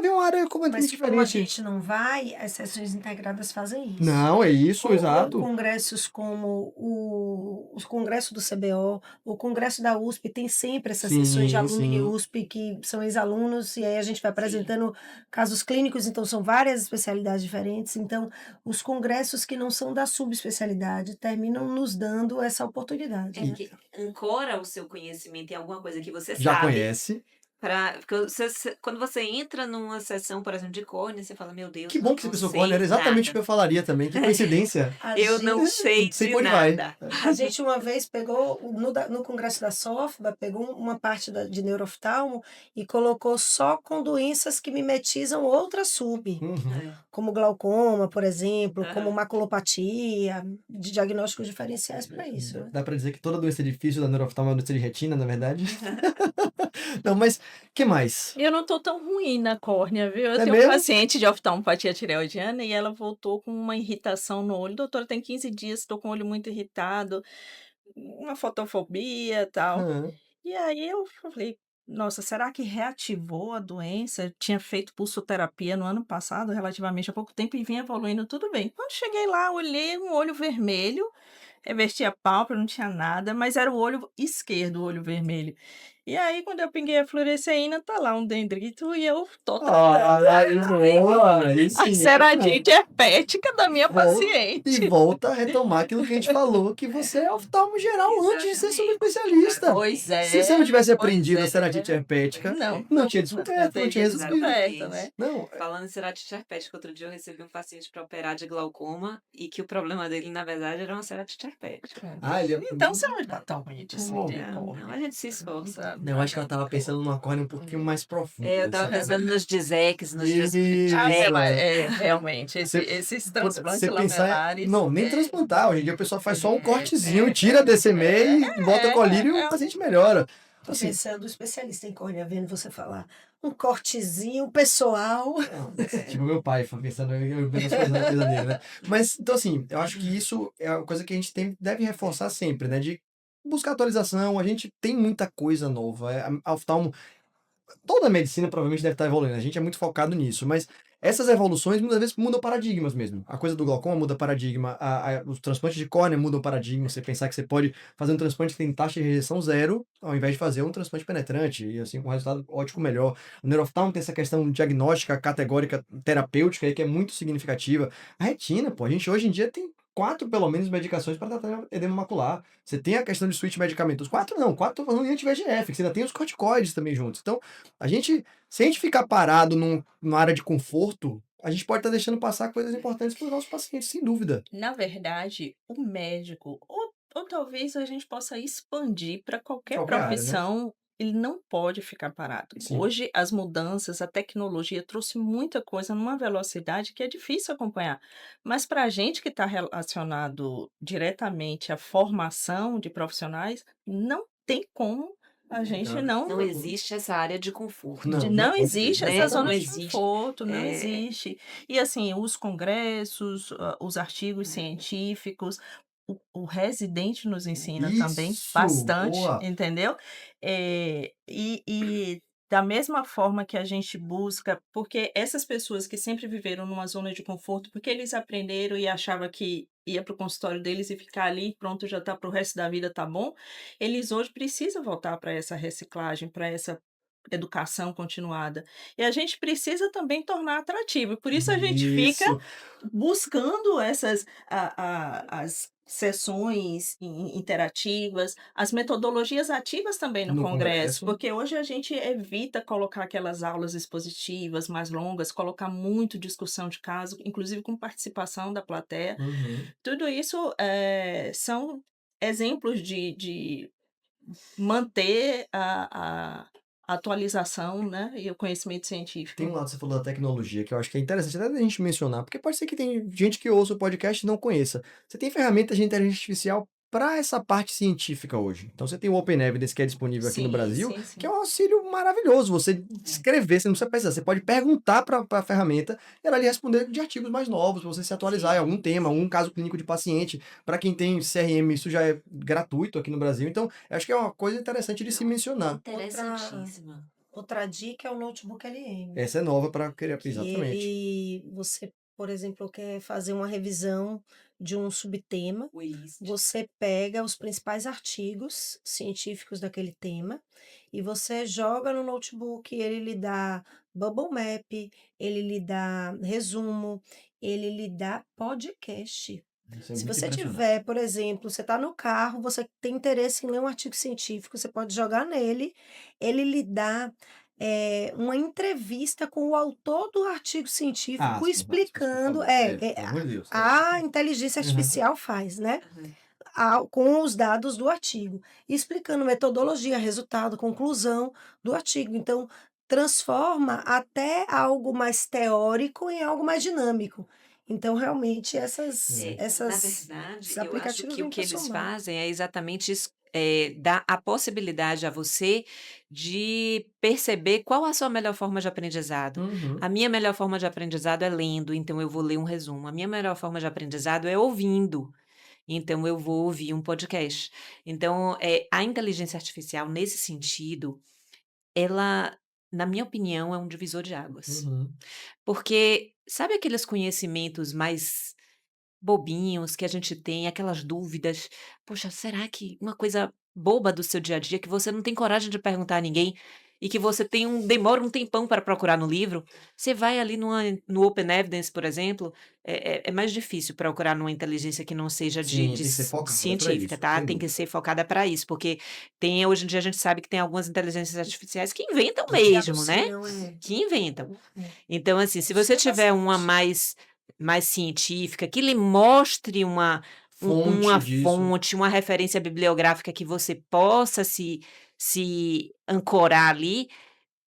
ver uma área completamente Mas como a diferente. gente não vai, as sessões integradas fazem isso. Não, é isso, exato. Congressos como os congresso do CBO, o congresso da USP tem sempre essas sessões de Sim, aluno de sim. USP que são ex-alunos, e aí a gente vai Sim. apresentando casos clínicos, então são várias especialidades diferentes, então os congressos que não são da subespecialidade terminam nos dando essa oportunidade, É né. porque ancora o seu conhecimento em alguma coisa que você Já sabe, conhece. porque quando você entra numa sessão, por exemplo, de córnea, você fala: "Meu Deus, Que eu bom que você não pensou córnea, sei era exatamente o nada, que eu falaria também, que coincidência. A eu não sei Sei de por onde vai. nada". A gente uma vez pegou no congresso da SOFBA, pegou uma parte de neurooftalmo e colocou só com doenças que mimetizam outra sub, Uhum. É. como glaucoma, por exemplo, como Aham. maculopatia, de diagnósticos diferenciais para isso, né. Dá pra dizer que toda doença difícil da neurooftalmo é uma doença de retina, na verdade? Não, mas que mais? Eu não tô tão ruim na córnea, viu. Eu É tenho um mesmo? paciente de oftalmopatia tireoidiana e ela voltou com uma irritação no olho: "Doutora, tem 15 dias, estou com o olho muito irritado, uma fotofobia, tal". Hã. E aí eu falei: "Nossa, será que reativou a doença?". Eu tinha feito pulsoterapia no ano passado, relativamente há pouco tempo, e vinha evoluindo tudo bem. Quando cheguei lá, olhei um olho vermelho, reverti a pálpebra, não tinha nada, mas era o olho esquerdo, o olho vermelho. E aí, quando eu pinguei a fluoresceína, tá lá um dendrito e eu totalmente Boa! Aí a sim, ceradite herpética da minha E paciente. volta a retomar aquilo que a gente falou, que você é oftalmo geral antes de ser subespecialista. Pois Se você não tivesse pois aprendido a é. ceratite herpética, Não, não não, tinha não, não descoberto, não tinha teria resolvido. descoberto, né? Não, Falando em ceratite herpética, outro dia eu recebi um paciente para operar de glaucoma e que o problema dele, na verdade, era uma ceratite herpética. ele é... Então você não está tão ruim de Pô, Não, a misericórdia. gente se esforça. não, eu acho que ela tava pensando numa córnea um pouquinho mais profunda, Eu tava sabe? pensando nos DISECs, nos Isso, Realmente, Você- esses transplantes Você pensar, lamelares. não, nem transplantar. Hoje em dia o pessoal faz só um cortezinho, é, tira a DCM e bota colírio e o paciente melhora. Então, assim, Pensando especialista em córnea, vendo você falar um cortezinho pessoal. tipo meu pai, pensando eu vendo as coisas na mesa dele, né? Mas, então, assim, eu acho que isso é uma coisa que a gente deve reforçar sempre, né? De buscar atualização. A gente tem muita coisa nova. A oftalmo toda a medicina provavelmente deve estar evoluindo, a gente é muito focado nisso, mas essas evoluções muitas vezes mudam paradigmas mesmo. A coisa do glaucoma muda paradigma, os transplantes de córnea mudam paradigma, você pensar que você pode fazer um transplante que tem taxa de rejeição zero, ao invés de fazer um transplante penetrante, e assim com um resultado ótico melhor. O neurooftalmo tem essa questão diagnóstica, categórica, terapêutica aí, que é muito significativa. A retina, pô, a gente hoje em dia tem 4 pelo menos medicações para tratar edema macular. Você tem a questão de switch medicamentos. 4 não, 4 tô falando de anti-VEGF, que você ainda tem os corticoides também juntos. Então, se a gente ficar parado numa área de conforto, a gente pode estar deixando passar coisas importantes para os nossos pacientes, sem dúvida. Na verdade, o médico, ou talvez a gente possa expandir para qualquer Qualquer área, né? profissão, ele não pode ficar parado. Sim. Hoje, as mudanças, a tecnologia trouxe muita coisa numa velocidade que é difícil acompanhar. Mas para a gente que está relacionado diretamente à formação de profissionais, não tem como a gente Não. Não existe essa área de conforto, Não, não pode existe ser. né? essa Não zona de existe. conforto, não É, existe. E assim, os congressos, os artigos científicos, o residente nos ensina também Isso! bastante, Boa! entendeu? E da mesma forma que a gente busca, porque essas pessoas que sempre viveram numa zona de conforto, porque eles aprenderam e achavam que ia para o consultório deles e ficar ali, pronto, já está para o resto da vida, tá bom. Eles hoje precisam voltar para essa reciclagem, para essa educação continuada. E a gente precisa também tornar atrativo, por isso a gente fica Isso! buscando essas as sessões interativas, as metodologias ativas também no No congresso, congresso. porque hoje a gente evita colocar aquelas aulas expositivas mais longas, colocar muito discussão de caso, inclusive com participação da plateia. Uhum. Tudo isso, são exemplos de manter a atualização, né, e o conhecimento Tem um científico. lado que você falou da tecnologia que eu acho que é interessante até a gente mencionar, porque pode ser que tem gente que ouça o podcast e não conheça. Você tem ferramentas de inteligência artificial para essa parte científica hoje. Então você tem o Open Evidence que é disponível aqui no Sim, Brasil, sim, que é sim. um auxílio maravilhoso. Você escrever, você não precisa pesquisar, você pode perguntar para a ferramenta e ela lhe responder de artigos mais novos, para você se atualizar em algum tema, algum caso clínico de paciente. Para quem tem CRM, isso já é gratuito aqui no Brasil. Então, eu acho que é uma coisa interessante de se mencionar. interessantíssima. Outra dica é o notebook LM, Essa é nova para criar, que exatamente. você, por exemplo, quer fazer uma revisão de um subtema, O ELIST. você pega os principais artigos científicos daquele tema e você joga no notebook, ele lhe dá bubble map, ele lhe dá resumo, ele lhe dá podcast. Isso é Se muito você impressionante. tiver, por exemplo, você está no carro, você tem interesse em ler um artigo científico, você pode jogar nele, ele lhe dá uma entrevista com o autor do artigo científico Aspas, por explicando, favor. Pelo amor de Deus. a inteligência Aham. artificial faz, né? Aham. Com os dados do artigo, explicando metodologia, resultado, conclusão do artigo. Então, transforma até algo mais teórico em algo mais dinâmico. Então, realmente, É. Na esses verdade, eu acho aplicativos que o vêm que para eles somar. fazem é exatamente isso, dar a possibilidade a você de perceber qual a sua melhor forma de aprendizado. Uhum. A minha melhor forma de aprendizado é lendo, então eu vou ler um resumo. A minha melhor forma de aprendizado é ouvindo, então eu vou ouvir um podcast. Então, a inteligência artificial, nesse sentido, ela, na minha opinião, é um divisor de águas. Uhum. Porque sabe aqueles conhecimentos mais bobinhos que a gente tem, aquelas dúvidas. Poxa, será que uma coisa boba do seu dia a dia que você não tem coragem de perguntar a ninguém e que você demora um tempão para procurar no livro, você vai ali no Open Evidence, por exemplo, é mais difícil procurar numa inteligência que não seja Sim, de tem que ser ci focada para científica, isso, tá, sem tem que dúvida. ser focada para isso, porque hoje em dia a gente sabe que tem algumas inteligências artificiais que inventam Que mesmo, né, alucinam, é. que inventam. É. Então, assim, se você Isso é tiver uma bastante. mais científica, que lhe mostre uma Fonte disso. fonte, uma referência bibliográfica que você possa se ancorar ali,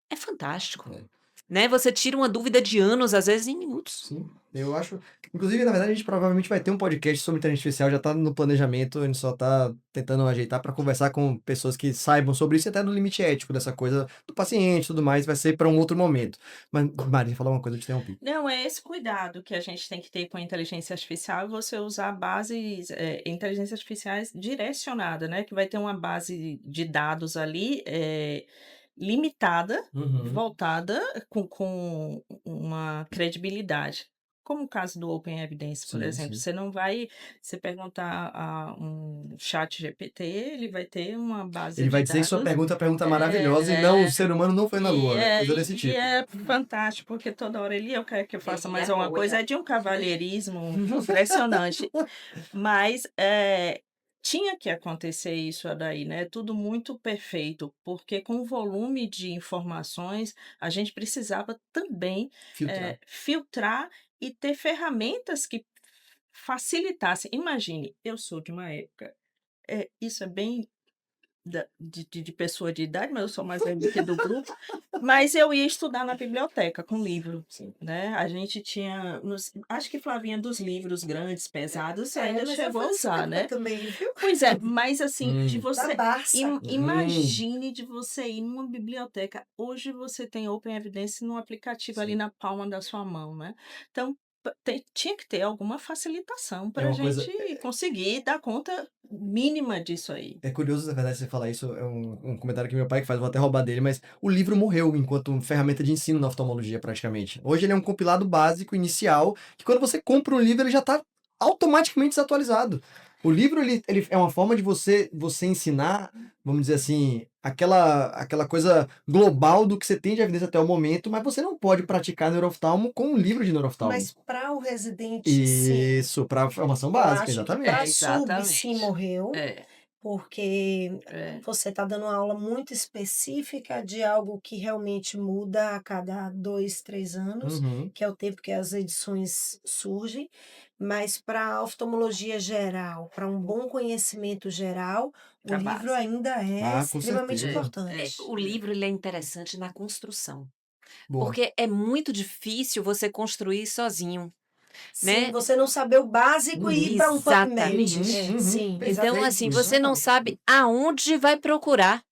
é fantástico, É. né, você tira uma dúvida de anos, às vezes, em minutos. Sim, eu acho. Inclusive, na verdade, a gente provavelmente vai ter um podcast sobre inteligência artificial, já está no planejamento, a gente só está tentando ajeitar para conversar com pessoas que saibam sobre isso, e até no limite ético dessa coisa do paciente e tudo mais, vai ser para um outro momento. Mas, Mari, falar uma coisa, eu te interrompi. Não, é esse cuidado que a gente tem que ter com a inteligência artificial, e você usar bases, inteligências artificiais direcionada, né, que vai ter uma base de dados ali, limitada, Uhum. voltada com uma credibilidade. Como o caso do Open Evidence, por Sim, exemplo, sim. você não vai você perguntar a um ChatGPT, ele vai ter uma base Ele vai de dizer que sua dados pergunta é uma pergunta maravilhosa e não, é, o ser humano não foi na e Lua, é coisa desse e tipo. é fantástico, porque toda hora ele: "Eu quero que eu faça Ele mais alguma coisa", apoia. é de um cavalheirismo impressionante. Mas, tinha que acontecer isso daí, né, tudo muito perfeito, porque com o volume de informações, a gente precisava também, Filtrar. filtrar e ter ferramentas que facilitassem. Imagine, eu sou de uma época, isso é bem de pessoa de idade, mas eu sou mais velha do que do grupo, mas eu ia estudar na biblioteca com livro, Sim. né, a gente tinha acho que Flavinha dos livros grandes, pesados, você É, ainda mas eu chegou fui a nessa usar, época né. também, viu? Pois é, mas assim, de Da você Barça. Hum. imagine de você ir numa biblioteca, hoje você tem Open Evidence num aplicativo ali Sim. na palma da sua mão, né. Então, tinha que ter alguma facilitação É para a uma coisa. gente conseguir dar conta mínima disso aí. É curioso, na verdade, você falar isso, é um comentário que meu pai que faz, vou até roubar dele, mas o livro morreu enquanto ferramenta de ensino na oftalmologia, praticamente. Hoje ele é um compilado básico, inicial, que quando você compra um livro, ele já está automaticamente desatualizado. O livro, ele é uma forma de você ensinar, vamos dizer assim, aquela coisa global do que você tem de evidência até o momento, mas você não pode praticar neurooftalmo com um livro de neurooftalmo. Mas para o residente, sim. Isso, para formação Eu básica, acho que para exatamente. sub, sim, Exatamente. morreu, É, porque é. você está dando uma aula muito específica de algo que realmente muda a cada 2, 3 anos, Uhum. que é o tempo que as edições surgem, mas para a oftalmologia geral, para um bom conhecimento geral, o A livro base. ainda é Ah, com extremamente certeza. importante. O livro ele é interessante na construção, Boa. porque é muito difícil você construir sozinho, Sim, né. você não saber o básico e ir Uhum. para um PubMed. Uhum, É, uhum. sim. Então, assim, Perfeito, você não exatamente. sabe aonde vai procurar.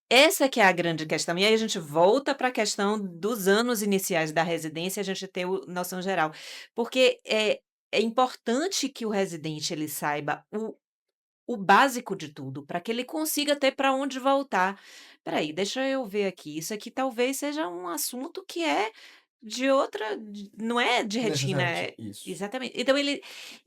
Essa que é a grande questão. E aí a gente volta para a questão dos anos iniciais da residência, a gente ter o noção geral. Porque é importante que o residente ele saiba o básico de tudo, para que ele consiga ter para onde voltar. Espera aí, deixa eu ver aqui, isso aqui talvez seja um assunto que é de outra não é de retina, Necessariamente isso. exatamente. Então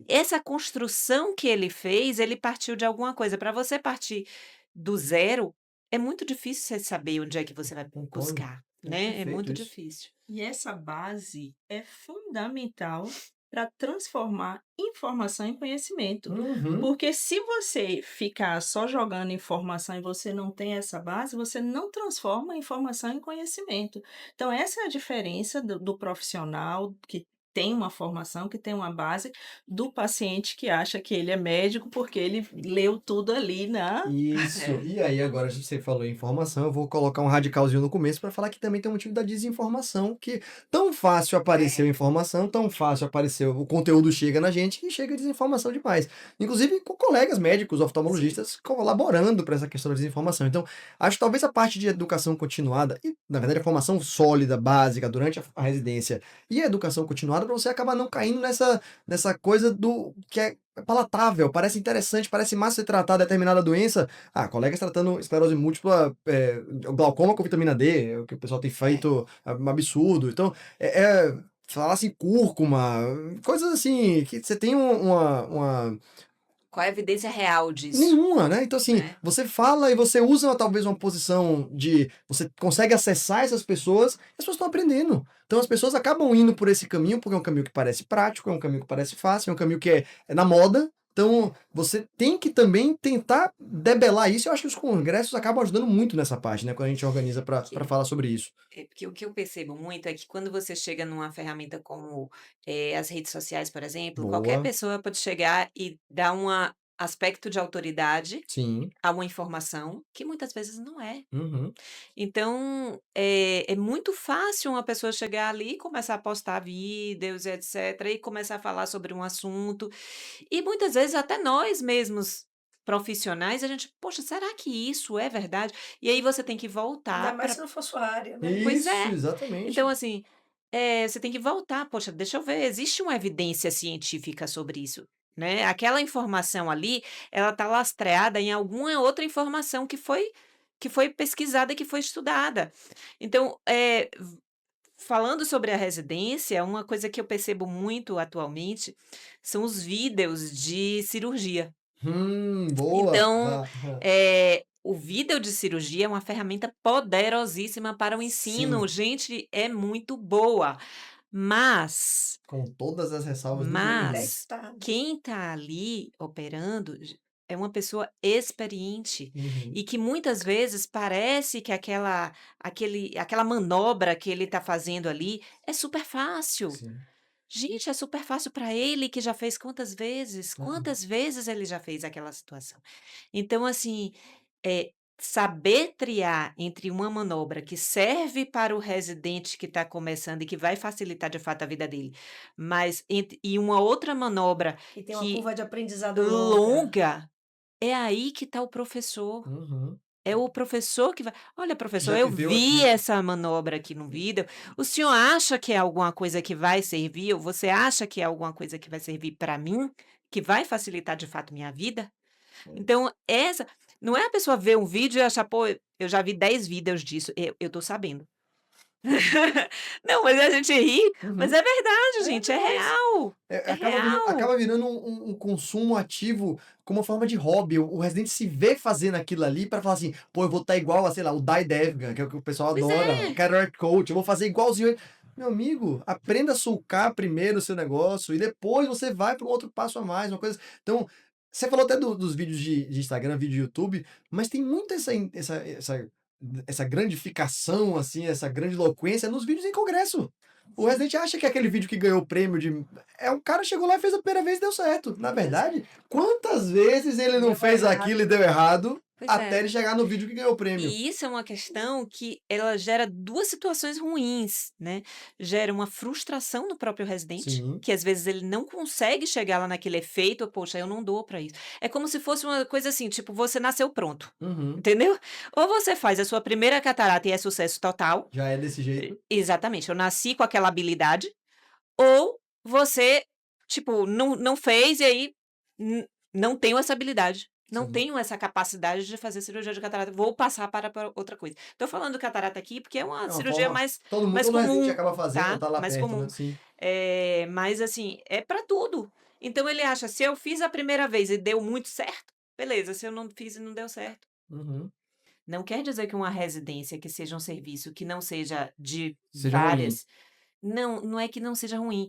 essa construção que ele fez, ele partiu de alguma coisa. Para você partir do zero, é muito difícil você saber onde é que você vai Concordo. buscar, É né, é perfeito muito isso. difícil. E essa base é fundamental para transformar informação em conhecimento. Uhum. Porque se você ficar só jogando informação e você não tem essa base, você não transforma a informação em conhecimento. Então, essa é a diferença do profissional que tem uma formação, que tem uma base, do paciente que acha que ele é médico porque ele leu tudo ali na. Isso. É. E aí, agora que você falou em informação, eu vou colocar um radicalzinho no começo para falar que também tem um motivo da desinformação, que tão fácil apareceu a informação, tão fácil apareceu, o conteúdo chega na gente que chega desinformação demais. Inclusive com colegas médicos, Sim. oftalmologistas, colaborando para essa questão da desinformação. Então, acho que talvez a parte de educação continuada, e na verdade a formação sólida, básica, durante a residência, e a educação continuada, para você acabar não caindo nessa coisa do que é palatável, parece interessante, parece massa você tratar determinada doença. Ah, colegas tratando esclerose múltipla, glaucoma com vitamina D, o que o pessoal tem É. feito, um absurdo. Então, é falasse cúrcuma, coisas assim, que você tem uma Qual é a evidência real disso, nenhuma, né? Então, assim, né? você fala e você usa talvez uma posição de. Você consegue acessar essas pessoas e as pessoas estão aprendendo. Então, as pessoas acabam indo por esse caminho, porque é um caminho que parece prático, é um caminho que parece fácil, é um caminho que é na moda. Então, você tem que também tentar debelar isso. Eu acho que os congressos acabam ajudando muito nessa parte, né? Quando a gente organiza para Que falar sobre isso. porque o que eu percebo muito é que quando você chega numa ferramenta como, as redes sociais, por exemplo, qualquer Boa. pessoa pode chegar e dar um aspecto de autoridade Sim. a uma informação que muitas vezes não é. Uhum. Então, é muito fácil uma pessoa chegar ali e começar a postar vídeos e etcétera, e começar a falar sobre um assunto, e muitas vezes até nós mesmos, profissionais, a gente: "Poxa, será que isso é verdade?". E aí você tem que Ainda voltar mais para se não for sua área, né. pois Isso, é. Então exatamente. assim, você tem que voltar: "Poxa, deixa eu ver, existe uma evidência científica sobre isso", né. Aquela informação ali, ela está lastreada em alguma outra informação que foi pesquisada, que foi estudada. Então, falando sobre a residência, uma coisa que eu percebo muito atualmente são os vídeos de cirurgia. Boa. Então, o vídeo de cirurgia é uma ferramenta poderosíssima para o ensino. Sim, Gente, é muito boa, mas com todas as ressalvas do Onde é mundo. que mas tá? quem está ali operando é uma pessoa experiente Uhum. e que muitas vezes parece que aquela manobra que ele está fazendo ali é super fácil. Sim. Gente, é super fácil para ele que já fez quantas vezes? Aham. Quantas vezes ele já fez aquela situação? Então, assim, saber triar entre uma manobra que serve para o residente que está começando e que vai facilitar de fato a vida dele, mas e uma outra manobra Que tem uma que curva de aprendizado longa. longa, é aí que está o professor. Uhum. É o professor que vai: "Olha, Que professor, já eu viveu vi aquilo. essa manobra aqui no vídeo. O senhor acha que é alguma coisa que vai servir, ou você acha que é alguma coisa que vai servir para mim, que vai facilitar de fato minha vida?". Então essa não é a pessoa ver um vídeo e achar: "Pô, eu já vi 10 vídeos disso, eu tô sabendo". Não, mas a gente ri, mas Uhum. é verdade, É gente, é demais. real, é real. Acaba virando um consumo ativo como uma forma de hobby. O residente se vê fazendo aquilo ali para falar assim: "Pô, eu vou estar igual a, sei lá, o Dai Devgan", que é o que o pessoal Pois adora, o é. Career Coach, eu vou fazer igualzinho ele. Meu amigo, aprenda a sulcar primeiro o seu negócio e depois você vai para um outro passo a mais, uma coisa então, você falou até dos vídeos de Instagram, vídeo de YouTube, mas tem muito essa grandificação, assim, essa grandiloquência nos vídeos em congresso. O Resident acha que aquele vídeo que ganhou o prêmio de um cara chegou lá e fez a primeira vez e deu certo. Na Pois é. verdade, quantas vezes ele não Deu fez errado. aquilo e deu errado, Pois até é. ele chegar no vídeo que ganhou o prêmio? E isso é uma questão que ela gera 2 situações ruins, né. Gera uma frustração no próprio residente, Sim. que às vezes ele não consegue chegar lá naquele efeito: "Poxa, eu não dou para isso". É como se fosse uma coisa assim, tipo, você nasceu pronto, Uhum. entendeu? Ou você faz a sua primeira catarata e é sucesso total, Já é desse jeito. exatamente, eu nasci com aquela habilidade, ou você, tipo, não fez e aí, não tenho essa habilidade, não Sim. tenho essa capacidade de fazer cirurgia de catarata, vou passar para outra coisa. Tô falando catarata aqui, porque é uma É uma cirurgia forma mais todo mundo mais todo residente comum, acaba fazendo, tá, tá lá mais perto, né. comum. Sim. Mas assim, é para tudo. Então ele acha, se eu fiz a primeira vez e deu muito certo, beleza, se eu não fiz e não deu certo, Uhum. não quer dizer que uma residência que seja um serviço que não seja de Seja ruim. várias não é que não seja ruim,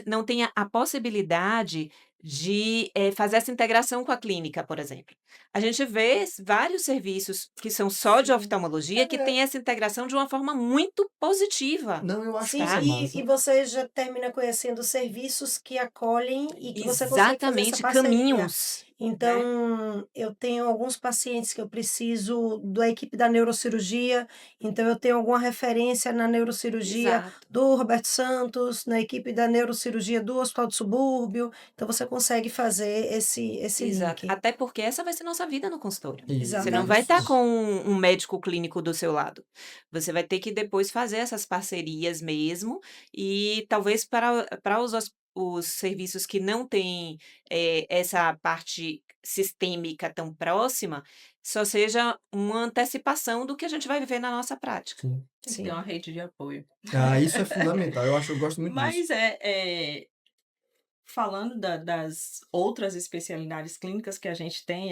não tenha a possibilidade de, fazer essa integração com a clínica, por exemplo. A gente vê vários serviços que são só de Sim. oftalmologia que É. têm essa integração de uma forma muito positiva, Não, eu acho Sim, isso tá? e massa. você já termina conhecendo serviços que acolhem e que você consegue fazer essa Exatamente, parceria. caminhos, né? Então, eu tenho alguns pacientes que eu preciso da equipe da neurocirurgia, então eu tenho alguma referência na neurocirurgia Exato. do Roberto Santos, na equipe da neurocirurgia do Hospital do Subúrbio, então você consegue fazer esse Exato. link. Até porque essa vai ser nossa vida no consultório. Você não vai estar Exatamente. Isso. com um médico clínico do seu lado. Você vai ter que depois fazer essas parcerias mesmo, e talvez para os os serviços que não têm, essa parte sistêmica tão próxima, só seja uma antecipação do que a gente vai viver na nossa prática. Sim. Tem que ter uma Sim. rede de apoio. Ah, isso é fundamental, eu gosto muito disso. Mas falando das outras especialidades clínicas que a gente tem,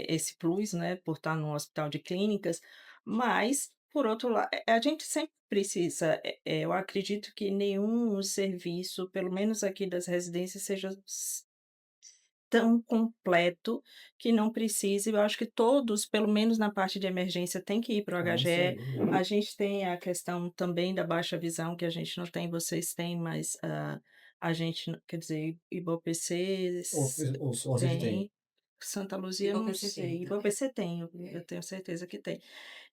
esse plus, né, por estar num hospital de clínicas, mas, por outro lado, a gente sempre precisa, eu acredito que nenhum serviço, pelo menos aqui das residências, seja tão completo que não precise. Eu acho que todos, pelo menos na parte de emergência, tem que ir para o Ah, isso HGE. aí. A gente tem a questão também da baixa visão, que a gente não tem, vocês têm, mas a gente, quer dizer, Ibopc Ou seja, tem. tem. Santa Luzia, eu não Igual tem sei. também. Ibopc tem, eu tenho certeza que tem.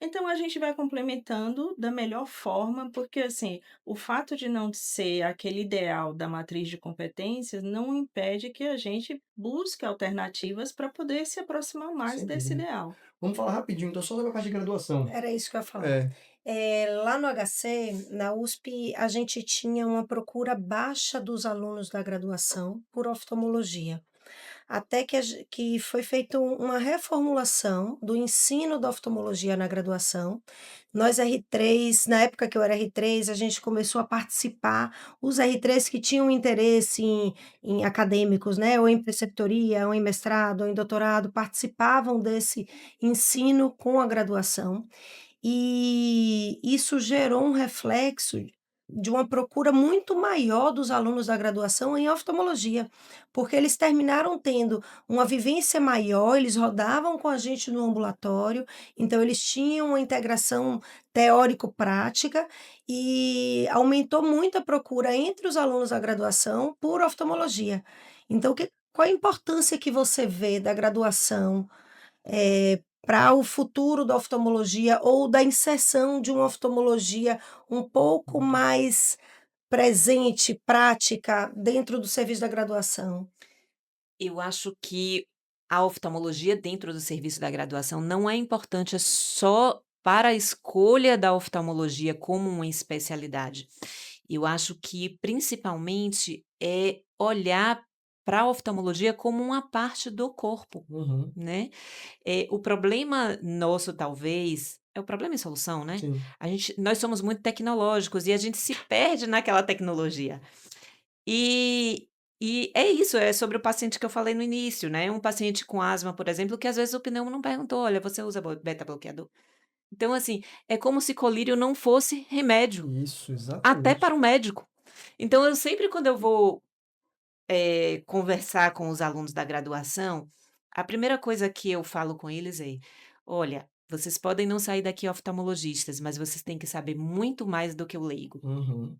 Então a gente vai complementando da melhor forma, porque assim, o fato de não ser aquele ideal da matriz de competências não impede que a gente busque alternativas para poder se aproximar mais Sem desse dúvida. ideal. Vamos falar rapidinho, então, só sobre a parte de graduação. Era isso que eu ia falar. É. Lá no HC, na USP, a gente tinha uma procura baixa dos alunos da graduação por oftalmologia. Até que foi feita uma reformulação do ensino da oftalmologia na graduação. Nós R3, na época que eu era R3, a gente começou a participar, os R3 que tinham interesse em acadêmicos, né, ou em preceptoria, ou em mestrado, ou em doutorado, participavam desse ensino com a graduação. E isso gerou um reflexo de uma procura muito maior dos alunos da graduação em oftalmologia, porque eles terminaram tendo uma vivência maior, eles rodavam com a gente no ambulatório, então eles tinham uma integração teórico-prática e aumentou muito a procura entre os alunos da graduação por oftalmologia. Então, qual a importância que você vê da graduação para o futuro da oftalmologia ou da inserção de uma oftalmologia um pouco mais presente, prática, dentro do serviço da graduação? Eu acho que a oftalmologia dentro do serviço da graduação não é importante só para a escolha da oftalmologia como uma especialidade. Eu acho que principalmente é olhar para a oftalmologia como uma parte do corpo, Uhum. né? O problema nosso talvez é o problema e solução, né? Sim. Nós somos muito tecnológicos e a gente se perde naquela tecnologia. E e é isso, é sobre o paciente que eu falei no início, né, um paciente com asma, por exemplo, que às vezes o pneumo não perguntou: "Olha, você usa beta bloqueador?". Então, assim, é como se colírio não fosse remédio, Isso, até exatamente. para o médico. Então eu sempre quando eu vou, conversar com os alunos da graduação, a primeira coisa que eu falo com eles é: "Olha, vocês podem não sair daqui oftalmologistas, mas vocês têm que saber muito mais do que o leigo". Uhum.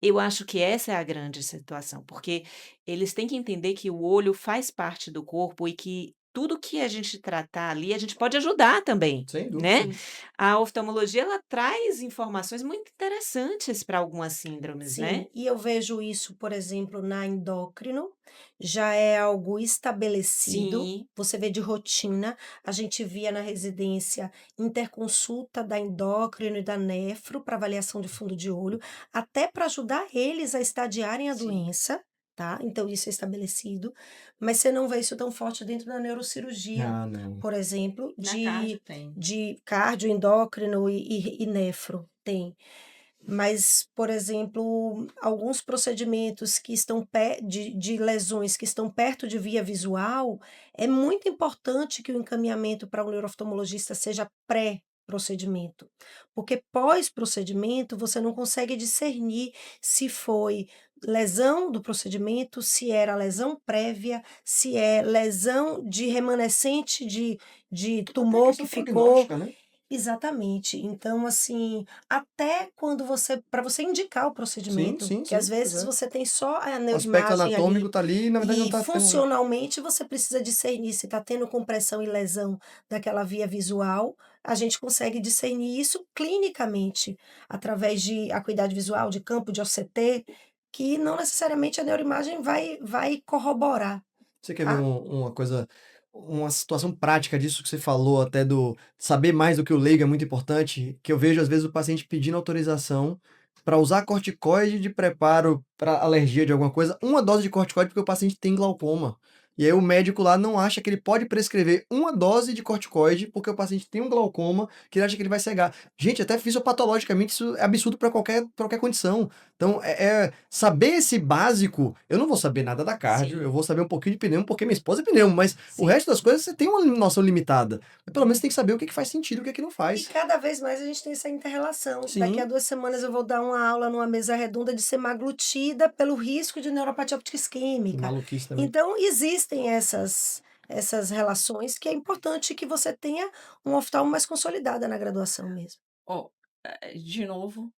Eu acho que essa é a grande situação, porque eles têm que entender que o olho faz parte do corpo e que tudo que a gente tratar ali, a gente pode ajudar também, Sem né. dúvida. Sim. A oftalmologia, ela traz informações muito interessantes para algumas síndromes, né. Sim, e eu vejo isso, por exemplo, na endócrino, já é algo estabelecido, Sim, você vê de rotina, a gente via na residência interconsulta da endócrino e da nefro para avaliação de fundo de olho, até para ajudar eles a estadiarem a sim. doença, tá? Então isso é estabelecido, mas você não vê isso tão forte dentro da neurocirurgia, Ah, não. por exemplo, Na cardio tem. de cardio, endócrino e nefro, tem. Mas, por exemplo, alguns procedimentos que estão de lesões que estão perto de via visual, é muito importante que o encaminhamento para o neuroftalmologista seja pré-procedimento, porque pós-procedimento você não consegue discernir se foi lesão do procedimento, se era lesão prévia, se é lesão de remanescente de Até tumor que questão ficou. prognóstica, né. Exatamente. Então, assim, até quando você para você indicar o Sim, procedimento, sim, que às sim, pois vezes é. você tem só a O aspecto neuroimagem anatômico ali, tá ali e na verdade não e tá tendo funcionalmente você precisa discernir se está tendo compressão e lesão daquela via visual, a gente consegue discernir isso clinicamente, através de acuidade visual, de campo de OCT, que não necessariamente a neuroimagem vai corroborar, você quer ver tá? uma coisa, uma situação prática disso que você falou até do saber mais do que o leigo é muito importante, que eu vejo às vezes o paciente pedindo autorização para usar corticoide de preparo para alergia de alguma coisa, uma dose de corticoide porque o paciente tem glaucoma. E aí o médico lá não acha que ele pode prescrever uma dose de corticoide porque o paciente tem um glaucoma, que ele acha que ele vai cegar. Gente, até fisiopatologicamente isso é absurdo para qualquer condição. Então, saber esse básico, eu não vou saber nada da cardio, eu Sim, vou saber um pouquinho de pneumo, porque minha esposa é pneumo, mas o sim. resto das coisas você tem uma noção limitada. Mas pelo menos você tem que saber o que faz sentido e o que não E faz. cada vez mais a gente tem essa inter-relação. Daqui a Sim, 2 semanas eu vou dar uma aula numa mesa redonda de semaglutida pelo risco de neuropatia óptica isquêmica. maluquice também. Então existem essas relações que é importante que você tenha uma oftalmo mais consolidada na graduação mesmo. Ó, de novo,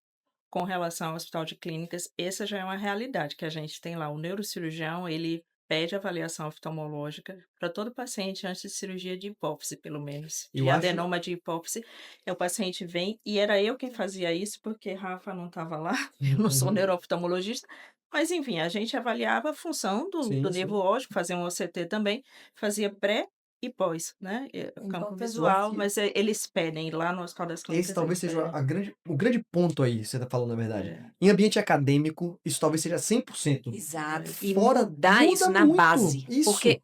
com relação ao hospital de clínicas, essa já é uma realidade que a gente tem lá. O neurocirurgião, ele pede avaliação oftalmológica para todo paciente antes de cirurgia de hipófise, pelo menos. Eu De acho. adenoma de hipófise, o paciente vem, e era eu quem fazia isso, porque Rafa não estava lá, eu não sou Uhum. neurooftalmologista, mas enfim, a gente avaliava a função do Sim, nervo sim. óptico, fazia um OCT também, fazia pré e pós, né? Campo Então, Eu visual, acho que mas eles pedem, lá no Hospital das esse Clínicas talvez eles seja pedem. o grande ponto aí, que você tá falando, na verdade. É, Em ambiente acadêmico, isso talvez seja 100%. Exato. é. E Fora, mudar muda isso na muito. base, Isso. porque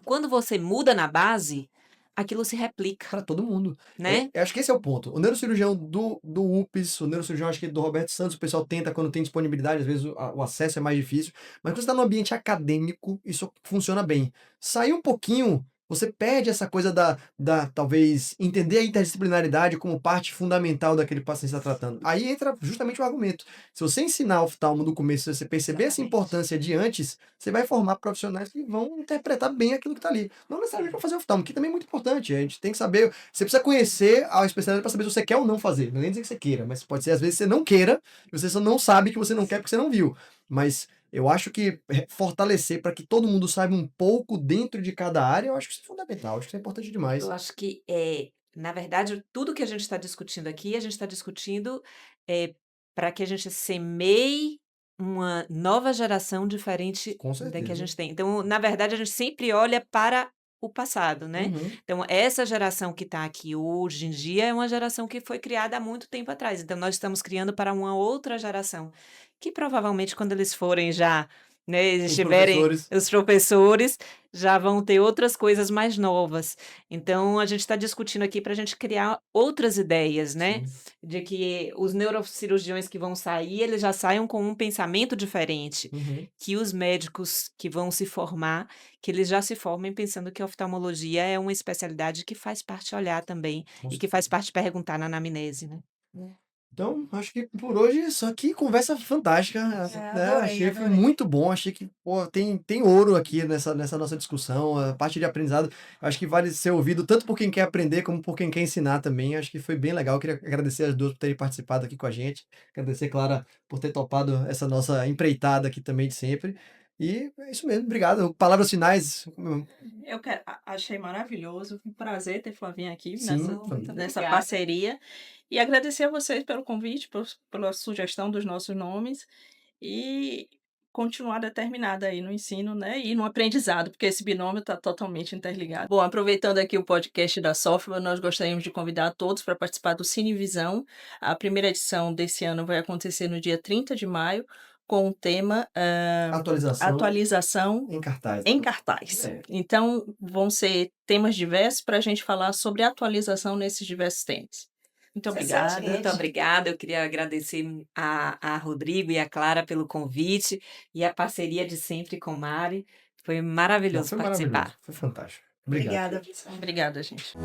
quando você muda na base, aquilo se replica, Para todo mundo. né? Eu acho que esse é o ponto. O neurocirurgião do UPS, o neurocirurgião acho que do Roberto Santos, o pessoal tenta quando tem disponibilidade, às vezes o acesso é mais difícil, mas quando você está no ambiente acadêmico, isso funciona bem. Sair um pouquinho, você perde essa coisa talvez, entender a interdisciplinaridade como parte fundamental daquele paciente que está tratando. Aí entra justamente o argumento. Se você ensinar oftalmo do começo, se você perceber essa Exatamente. importância de antes, você vai formar profissionais que vão interpretar bem aquilo que está ali. Não necessariamente para fazer oftalmo, que também é muito importante. A gente tem que saber. Você precisa conhecer a especialidade para saber se você quer ou não fazer. Não é nem dizer que você queira, mas pode ser às vezes você não queira, e você só não sabe que você não quer porque você não viu. Mas eu acho que fortalecer para que todo mundo saiba um pouco dentro de cada área, eu acho que isso é fundamental. Acho que isso é importante Eu demais. acho que, na verdade, tudo que a gente está discutindo aqui, a gente está discutindo para que a gente semeie uma nova geração diferente Com da que a certeza. gente tem. Então, na verdade, a gente sempre olha para o passado, né? Uhum. Então, essa geração que está aqui hoje em dia é uma geração que foi criada há muito tempo atrás. Então, nós estamos criando para uma outra geração, que provavelmente, quando eles forem já, né, eles Os tiverem professores. os professores, já vão ter outras coisas mais novas. Então, a gente está discutindo aqui para a gente criar outras ideias, né? Sim. De que os neurocirurgiões que vão sair, eles já saiam com um pensamento diferente. Uhum. Que os médicos que vão se formar, que eles já se formem pensando que a oftalmologia é uma especialidade que faz parte olhar também Com e que faz certeza. parte perguntar na anamnese, né? Então, acho que por hoje, só que conversa fantástica, né? Adorei, Achei que foi adorei. muito bom. Achei que pô, tem ouro aqui nessa nossa discussão. A parte de aprendizado, acho que vale ser ouvido tanto por quem quer aprender como por quem quer ensinar também. Acho que foi bem legal. Eu queria agradecer as duas por terem participado aqui com a gente. Agradecer, Clara, por ter topado essa nossa empreitada aqui também de sempre. E é isso mesmo. Obrigado. Palavras finais. Achei maravilhoso, um prazer ter Flavinha aqui Sim, Muito nessa obrigada. parceria. E agradecer a vocês pelo convite, pela sugestão dos nossos nomes e continuar determinada aí no ensino, né? E no aprendizado, porque esse binômio está totalmente interligado. Bom, aproveitando aqui o podcast da Software, nós gostaríamos de convidar todos para participar do Cinevisão. A primeira edição desse ano vai acontecer no dia 30 de maio, com o tema atualização atualização em cartaz. em cartaz. É. Então, vão ser temas diversos para a gente falar sobre atualização nesses diversos temas. Muito obrigada. Muito obrigada. Eu queria agradecer a Rodrigo e a Clara pelo convite e a parceria de sempre com Mari. Foi Não, maravilhoso foi maravilhoso. participar. Foi fantástico. Obrigado. Obrigada. Obrigada, gente.